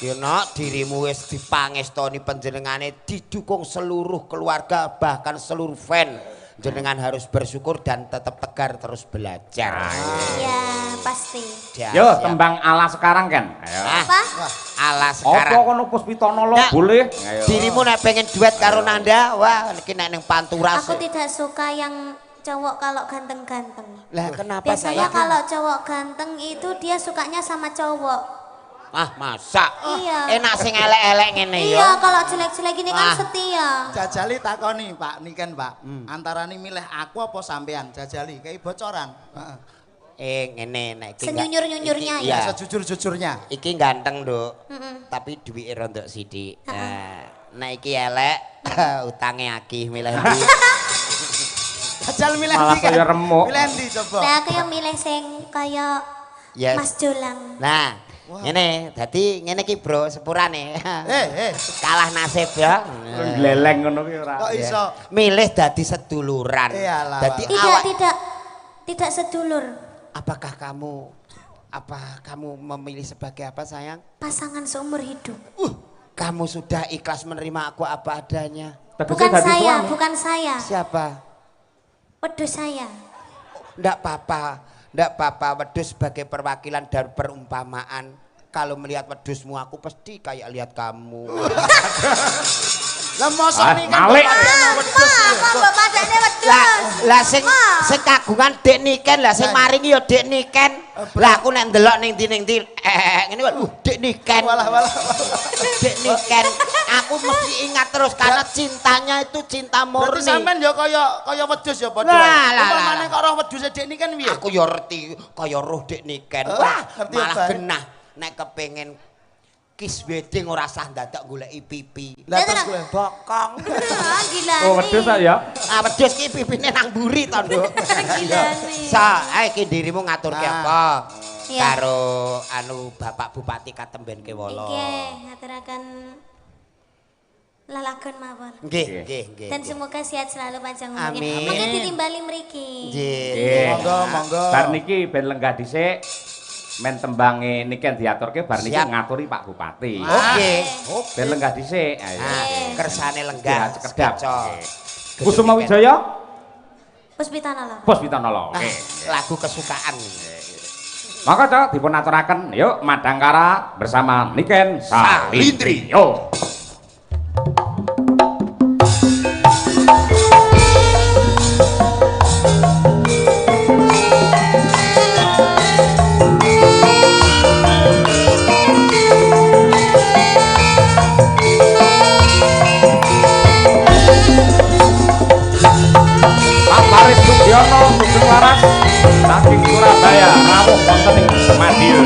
Yo nok dirimu wis dipangestoni panjenengane didukung seluruh keluarga bahkan seluruh fan. Jenengan harus bersyukur dan tetap tegar terus belajar. Iya, pasti. Yo tembang ala sekarang kan. Ayo. Apa? Ala sekarang. Apa kono Puspitono lo boleh? Ayo. Dirimu nek pengen duet karo Nanda, wah iki nek ning Pantura. Aku tidak suka yang cowok kalau ganteng-ganteng. Lah kenapa Biasanya sayang? kalau cowok ganteng itu dia sukanya sama cowok. Ah, masa? Iya. Enak sing elek-elek ngene ya. Iya, kalau jelek-jelek ini kan Ah. setia. Jajali takoni Pak Niken Pak. Antarane milih aku apa sampean? Jajali kayak bocoran. Heeh. Ngene nek iki. Senyunyur-nyunyurnya iki- ya. iya. Sejujur-jujurnya. Iki ganteng, Nduk. Mm-mm. Tapi duwike rondok sithik. Nah, nek iki elek, utange akeh milih ndi. Jajal milih Malah ndi kan? kaya remuk. Milih ndi coba? Nah, aku yang milih sing kaya Yes. Mas Jolang. Nah, ngene, dadi ngene iki, Bro, sepurane. Kalah nasib ya. Gleleng ngono ki ora. Kok iso? Milih dadi seduluran. Iyalah, Dadi Tidak, awak tidak sedulur. apakah kamu memilih sebagai apa, sayang? Pasangan seumur hidup. Kamu sudah ikhlas menerima aku apa adanya. Bukan saya, bukan saya. Siapa? Wedus saya. Ndak apa-apa, wedhus sebagai perwakilan dari perumpamaan. Kalau melihat wedhusmu aku pasti kayak lihat kamu. Lah mosok Ah, Niken malik. wedhus. Bapak adanya wedus. Lah sing kagungan Dek Niken, lah sing maringi ya Dek Niken. Lah aku nek ndelok ning ndi ngene kok Dek Niken. Walah. Dek Niken. Aku mesti ingat terus karena cintanya itu cinta Berarti murni. sampean ya kaya wedhus ya padha. Lah. Umpamane kok roh wedhus Dek Niken piye? Aku ya ngerti kaya roh Dek Niken. Oh, Wah, ngerti malah apa? genah nek kepengin kiss wedding ora sah dadak goleki pipi. Lah terus Lah, kowe Bokong. Gila Oh, wedhus nih. ya. Ah wedhus ki pipine nang mburi to, Nduk. Gila nih. Sa, ae ki dirimu ngaturke Ah. apa? Iya. Karo anu Bapak Bupati Katemben Kewala. Nggih, aturaken lalagon mawon. Nggih. Dan semoga sehat selalu panjang umurnya. Amin. Mungkin ditimbali mriki. Nggih. Monggo. Bar niki ben lenggah dhisik men tembange Niken diaturke bar niki Siap. ngaturi Pak Bupati. Oke. Ben lenggah dhisik. Ayo. Nah, kersane lenggah Cekedap. sekeco. Kusuma Wijaya, Puspitanala. Puspitanala. Ah, Oke. lagu kesukaan. Maka Cok dipun aturaken yuk Madangkara bersama Niken Salintri. Yo. Pak Paris Sugiono Sugeng Laras saking Surabaya rawuh wonten ing Madiun.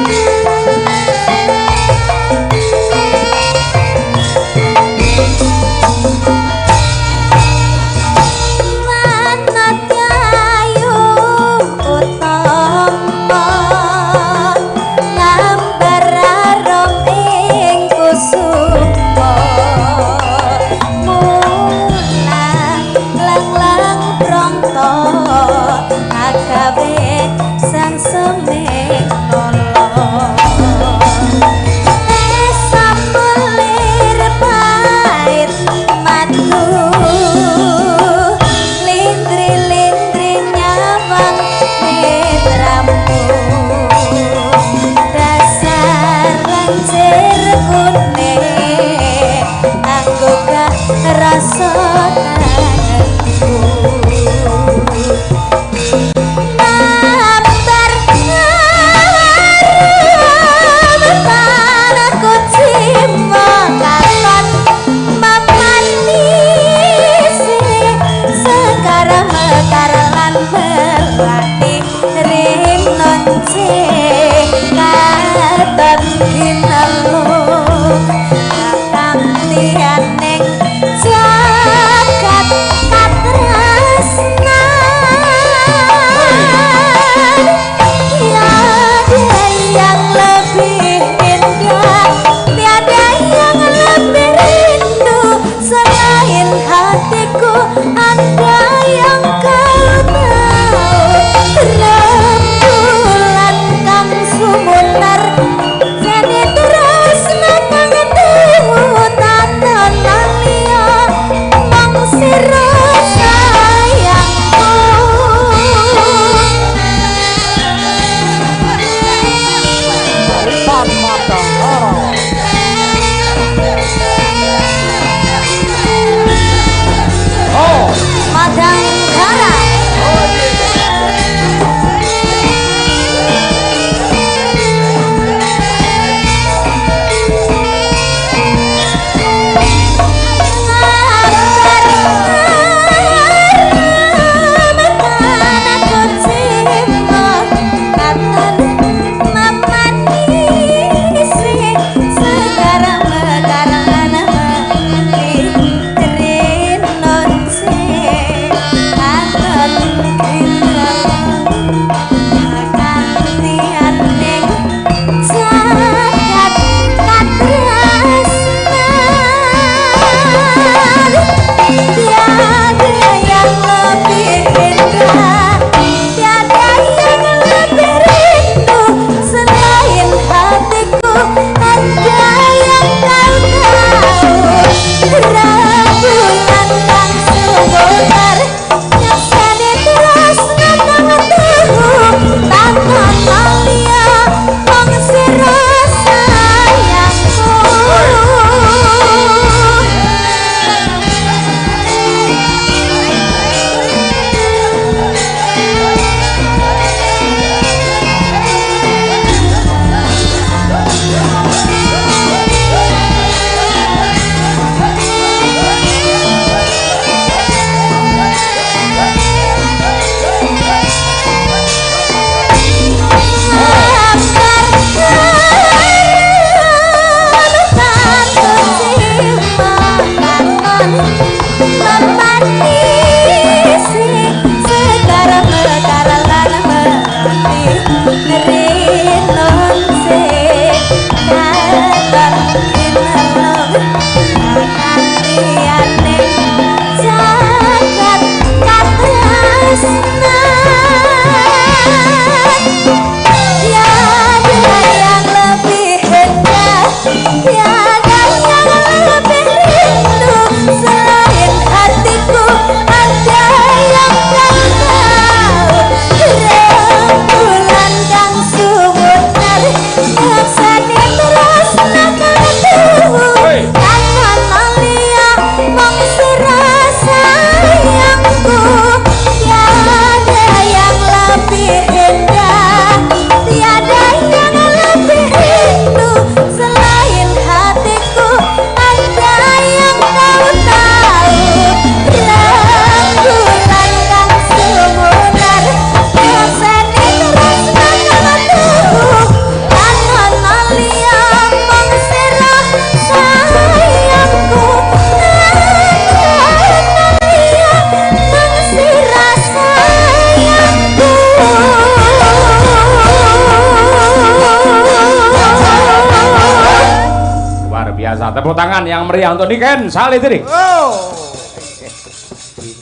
tepuk tangan yang meriah untuk Niken Salindri. Oh.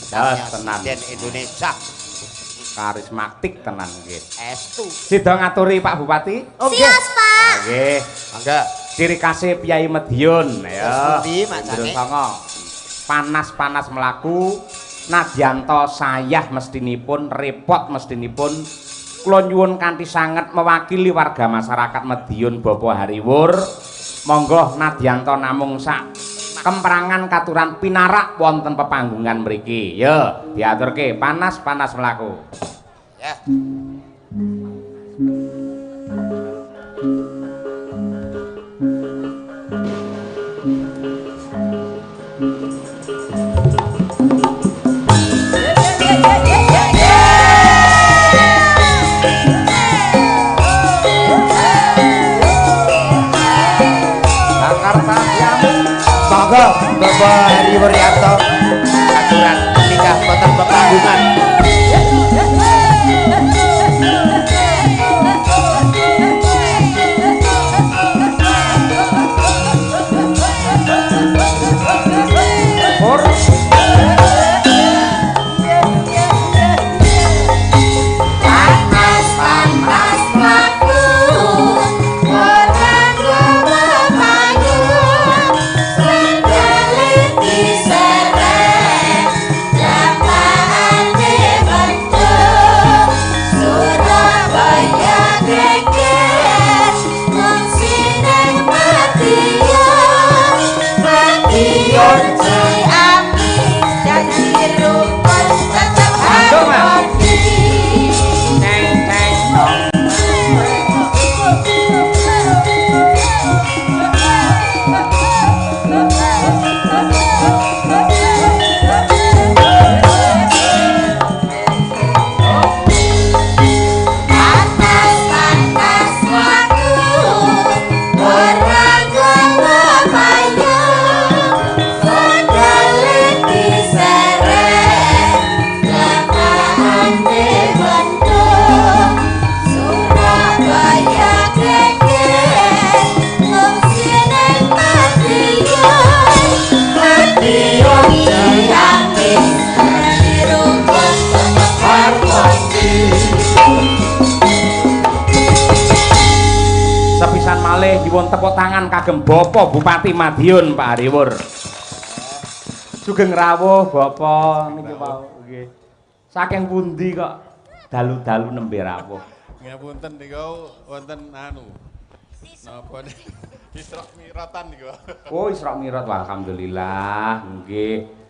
Tenan Indonesia. Karismatik tenan nggih. Estu. Sida ngaturi Pak Bupati. Sias, Pak. Nggih. Mangga. Ciri khasnya Piyai Madiun ya. Pundi macane? Panas-panas melaku, nadyanto sayah mestinipun, repot mestinipun. Kula nyuwun kanthi sanget mewakili warga masyarakat Madiun Bapa Hariwur. Monggo nadyanto namung sak kemperangan katuran pinarak wonten pepanggungan mriki. Ya, diaturke panas-panas melaku. Ya. Monggo Bapak Hari Wuryanto aturan nikah wonten pepanggungan. Nyuwun tepuk tangan kagem Bapak Bupati Madiun Pak Hariwur. Sugeng rawuh Bapak niki wau nggih. Saking pundi kok dalu-dalu nembe rawuh? Ngapunten niku wonten anu. Napa Isra Miratan niku. Oh, Isra Mi'raj alhamdulillah nggih.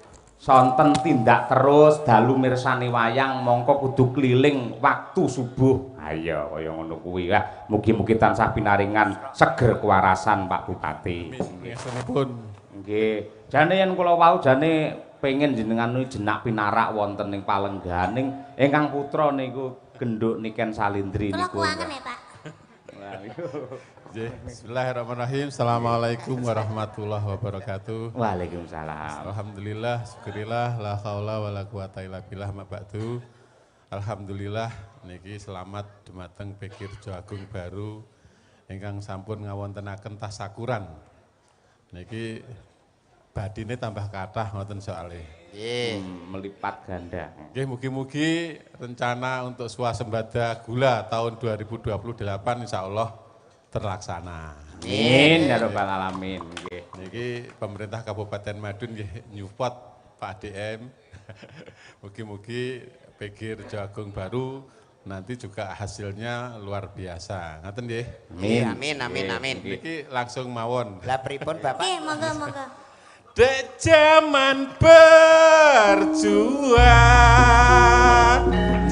Sonten tindak terus dalu mirsani wayang mongko kudu keliling waktu subuh. Ayo kaya ngono kuwi lah. Mugi-mugi tansah pinaringan seger kewarasan Pak Bupati. Nggih. Nggih. Jane yen kula wau jane pengen jenengan jenak pinarak wonten ning Palengganing ingkang putra niku genduk Niken Salindri niku. Kula kuangen ya, Pak. Bismillahirrahmanirrahim. Assalamualaikum warahmatullahi wabarakatuh. Waalaikumsalam. Alhamdulillah, syukurillah, la haula wala quwata illa billah ma ba'du. Alhamdulillah niki selamat dumateng Pikir Jagung Baru ingkang sampun ngawontenaken tasakuran. Niki badine tambah kathah ngoten soalé. Melipat ganda. Nggih mugi-mugi rencana untuk swasembada gula tahun 2028 insyaallah terlaksana. Amin ya rabbal alamin. Nggih. Niki pemerintah Kabupaten Madiun nggih nyupport Pak DM. Mugi-mugi Pikir Jagung Baru nanti juga hasilnya luar biasa. Ngaten nggih. Amin. Niki langsung mawon. Lah pripun Bapak? Nggih, monggo. Dek zaman berjuang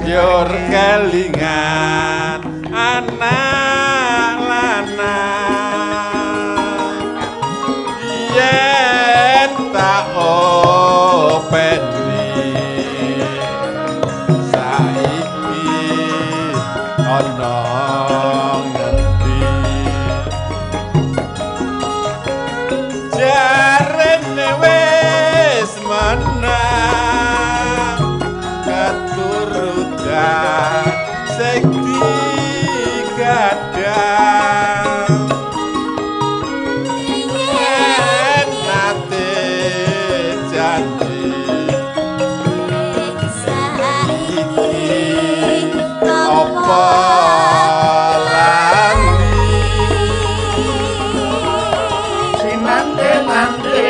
yor kelingan anak lanang yen tak openi saiki ana ngendi jarene wis menang keturutan sing digat apa lali sinante-nante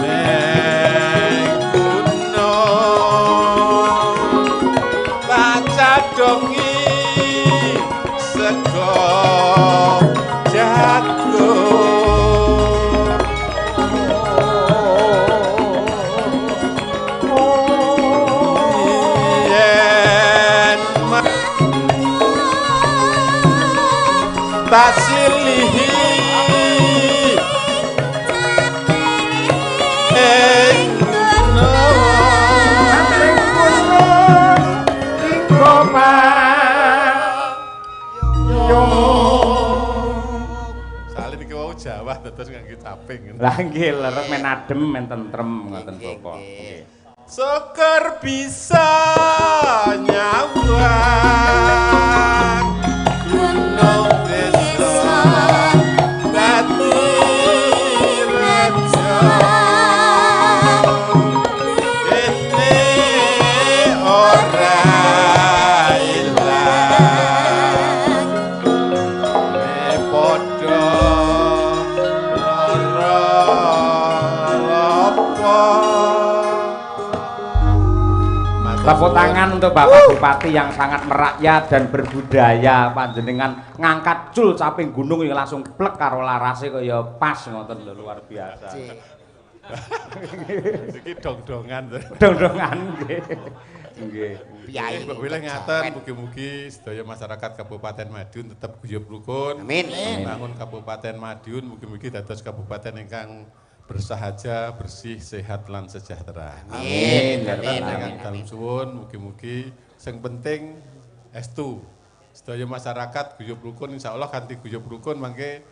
neng gunung baca dongi sego jagung yen tasilihi salin iki wau Jawa terus nganggo caping. Lah nggih leres men adem men tentrem ngoten Bapak. Nggih. Syukur bisa nyawang gunung desa dadi rejo ini ora ilang padha lara lopo. Tepuk tangan untuk Bapak Bupati yang sangat merakyat dan berbudaya, panjenengan ngangkat jul caping gunung yang langsung plek karo larase kaya pas ngoten lho, luar biasa. Iki dong-dongan. Dong-dongan nggih. Nggih. Piyayi. Mbok wilih ngaten mugi-mugi sedaya masyarakat Kabupaten Madiun tetap guyub rukun. Amin. Bangun Kabupaten Madiun mugi-mugi dados kabupaten ingkang bersahaja, bersih, sehat lan sejahtera. Amin. Dengan dalem suwun mugi-mugi sing penting estu. Sedaya masyarakat guyub rukun insyaallah kanthi guyub rukun mangke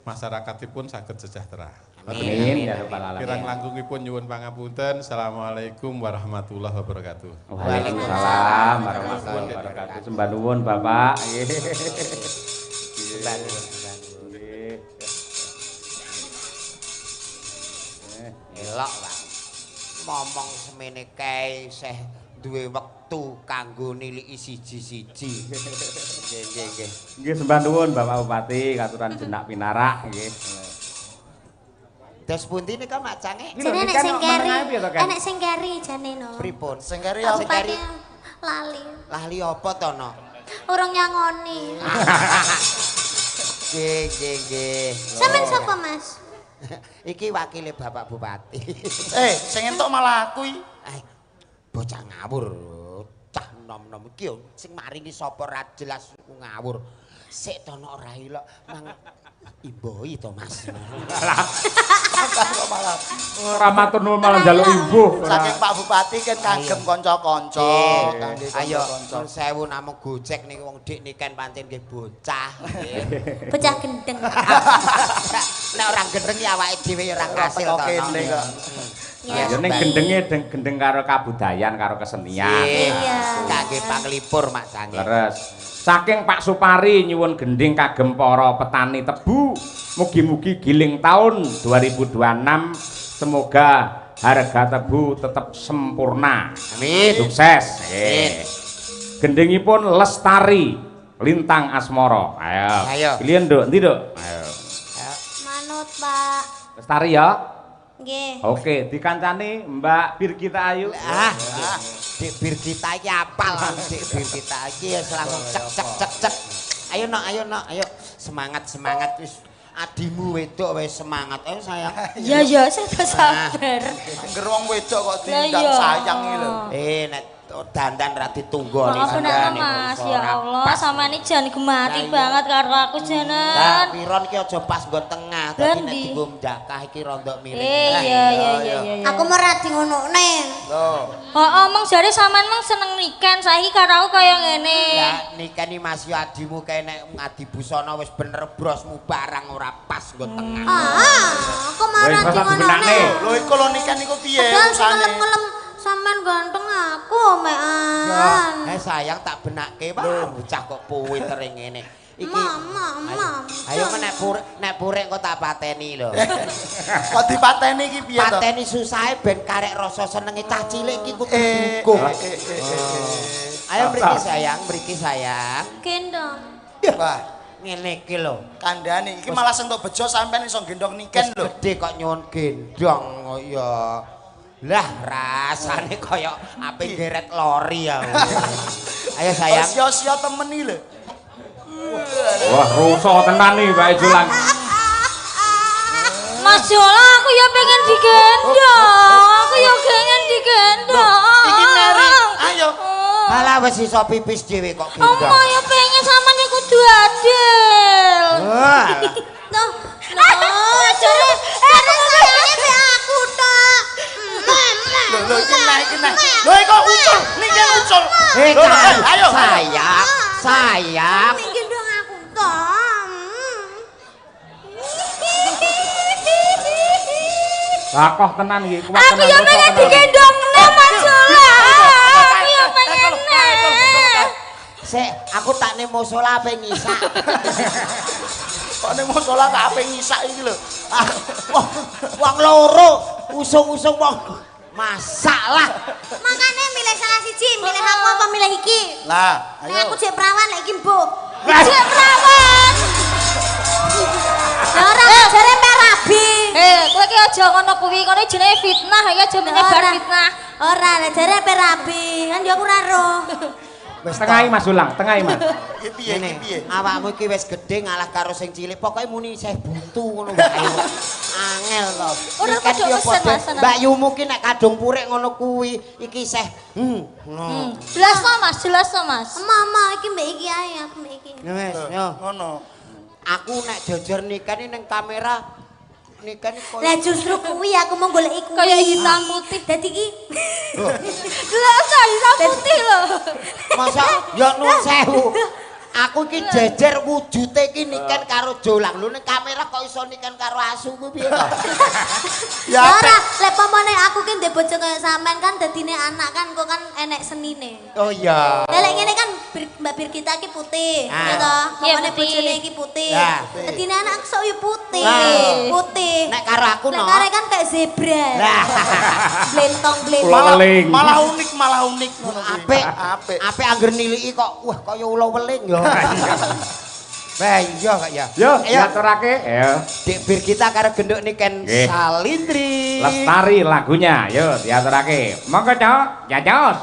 masyarakatipun saged sejahtera. Amin ya rabbal alamin. Kirang langgungipun nyuwun pangapunten. Assalamualaikum warahmatullahi wabarakatuh. Waalaikumsalam warahmatullahi wabarakatuh. Sembah nuwun Bapak. Nggih. Sembah nuwun. Elok, Pak. Momong semene kae isih duwe wektu kanggo niliki siji-siji. Nggih, nggih, nggih. Nggih sembah nuwun Bapak Bupati katuran jenak pinarak nggih. Dos pundi nika macange? Jane nek sing keri, enek sing keri jane no. Pripun? Sing keri Aku apa keri? lali. Lali apa to no? Urung nyangoni. Nggih, nggih, nggih. Sampeyan sapa, Mas? Iki wakile Bapak Bupati. Sing entuk malah aku iki. Bocah ngawur. Cah nom-nom iki yo sing maringi sapa ra jelas ngawur. Sik to ora ilok mang imboi to Mas. Ora matur nuwun malah njaluk imbuh. Saking Pak Bupati kan kagem kanca-kanca. Kangge Ayo kanca-kanca. nun sewu namung Gojek niku wong dik niken pancen nggih bocah. Bocah gendeng. Nek ora gendeng ya awake dhewe ya ora kasil to. kene kok. Ya ning gendenge gendeng karo kabudayan karo kesenian. Iya. Kangge panglipur Mak Jange. Leres. Saking Pak Supari nyuwun gending kagem para petani tebu. Mugi-mugi giling tahun 2026 semoga harga tebu tetap sempurna. Amin. Sukses. Amin. Gendingipun Lestari Lintang Asmara. Ayo. Pilihan Nduk, ndi Nduk? Ayo. Manut, Pak. Lestari ya. Nggih. Oke, dikancani Mbak Birgita Ayu. Dik Birgita iki apal Dik Birgita iki ya langsung cek cek cek cek. Ayo nok, ayo. Semangat wis. Adimu wedok wis semangat. Ayo sayang. Iya, saya sabar. Angger wong wedok kok Lah diundang iya. sayang iki lho. Nek dandan ra ditunggoni Maaf nek Mas, ya Allah, sama ini jangan gemati banget karo aku Nah, janan. piron ki aja pas nggo tengah, dadi nek dienggo ndakah iki rondok miring. Iya. Aku mau radi ngonokne. Loh, Omong jare sampean mung seneng niken, saiki karo aku kaya ngene. lah nikeni Mas yo adimu kae nek ngadi busana wis bener brosmu barang ora pas nggo tengah. Aku mau Wis, radi rasa ngonokne. dibenakne. Lho iku lho nikan niku piye Padahal sing usane? ngelem-ngelem sampean ganteng aku mean. Sayang tak benakke, Pak. Bocah kok pinter ngene. Ayo nek purek kok tak pateni lho. Kok dipateni iki piye to? Pateni susahe ben karek rasa senenge cah cilik iki kudu dukung. Ayo mriki sayang. Gendong. Wah, Ngene iki lho. kandhane iki malah sentuk bejo sampean iso gendong niken lho. Gede kok nyuwun gendong ya. Lah rasane kaya ape geret lori ya. Ayo sayang. Sia-sia temen iki lho. Wah, rusak tenan nih Mbak Julang. Mas Jola, aku ya pengen digendong. Aku ya pengen digendong. Iki nari. Ayo. Malah wis iso pipis dhewe kok gendong. Oma ya pengen sampean iku kudu adil. Wah. Jare sayange be aku tok. Lho iki naik. Lho iki kok ucul, niken ucul. Ayo sayang. Gendong aku tok. Lah kok tenan iki kuat Aku tenan. ya pengen digendong Mas Jola. Aku ya pengen. Sik, aku tak ning musala ape ngisak. Kok ning musala tak ape ngisak iki lho. Wong loro usung-usung wong masalah. Makanya milih salah siji, milih aku apa milih iki? Lah, Nek ayo. aku jek perawan lek iki mbok. Jek perawan. Ora jare perabi. Kowe ki aja ngono kuwi, kono jenenge fitnah ya, aja menyebar fitnah. Ora nek jare perabi, kan yo aku ora roh. Wis Tengahi Mas Julang, tengahi Mas. Iki piye iki piye? Awakmu iki wis gedhe ngalah karo sing cilik. Pokoke muni isih buntu ngono wae. Angel to. Ora Iki kan kudu yo pesen, padha. Mas. Mbak Yumu ki nek kadung purek ngono kuwi iki isih ngono. Jelas to Mas. Mama iki mbek iki ae, aku mbek iki. Wis yo. Ngono. Aku nek jejer nikah ini ning kamera nikah ini Lah justru kuwi aku mau goleki kuwi. Kayak hitam putih. Dadi iki Jelas hitam putih lho. masa ya nuwun sewu. Aku iki jejer wujude iki niken karo jolang. Lho ning kamera kok iso niken karo asu kuwi piye to? Ya ora, lek pamane aku ki ndek bojo kaya sampean kan dadine anak kan kok kan enek senine. Oh iya. Lah lek ngene kan Mbak Birgita ki putih, ya toh. Iya, Pamane putih. bojone iki putih. Lah. Dadine anak sok yo putih. Lah. Putih. Nek karo aku Lek no. kare kan kayak zebra. Lah. Blentong-blentong. Weling. Malah unik ngono kuwi. Apik. Apik. Apik angger niliki kok wah kaya ula weling ya. Wah iya kok ya. Yo, Ayo. diaturake. Ayo. Dik Birgita karo genduk niken Nggih. Salindri. Lestari lagunya. Yo, diaturake. Monggo, Cok. Jajos.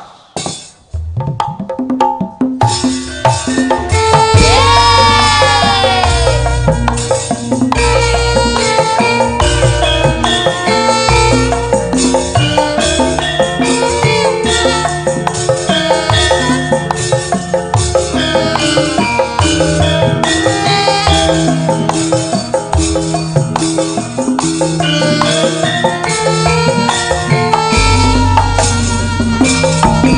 Yeay.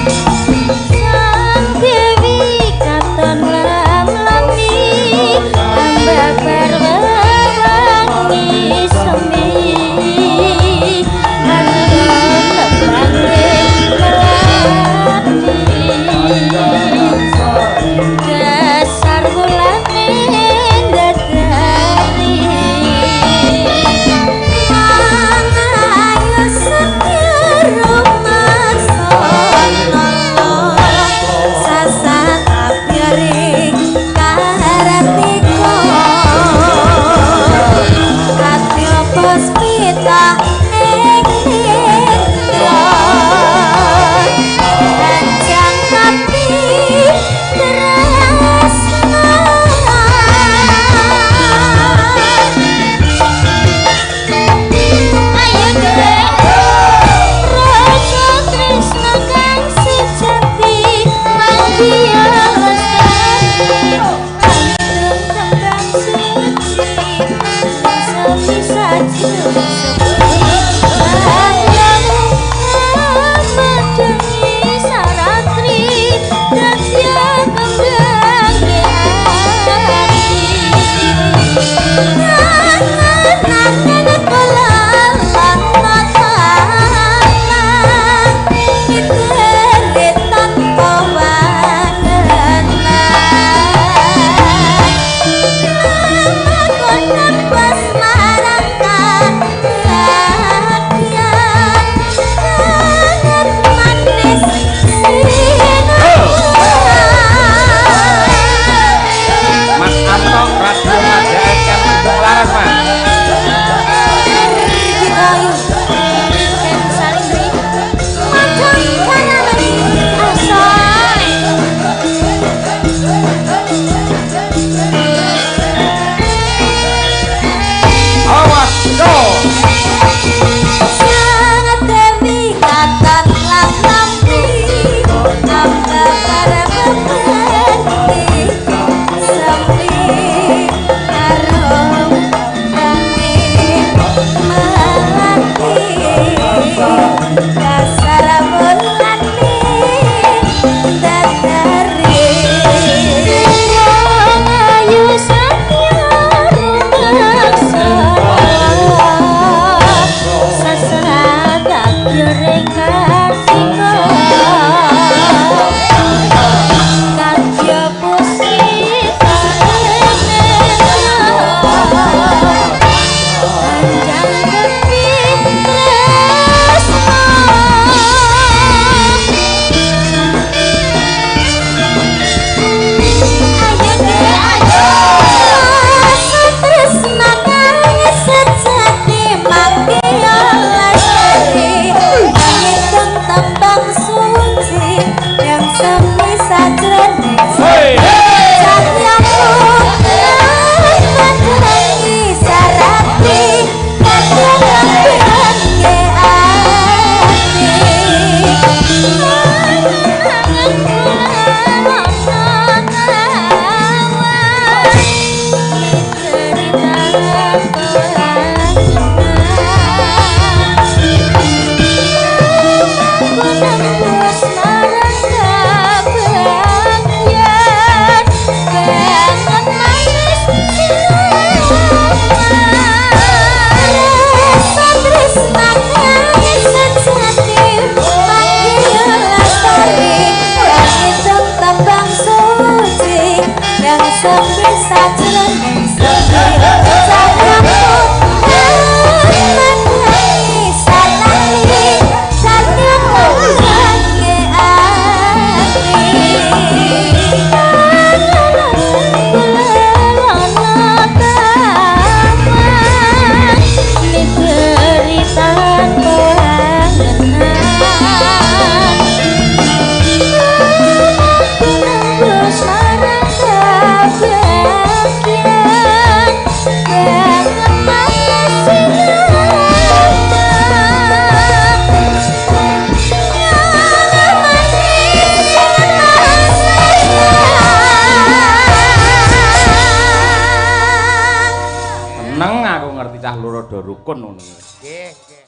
Cah loro do rukun ngono. Nggih.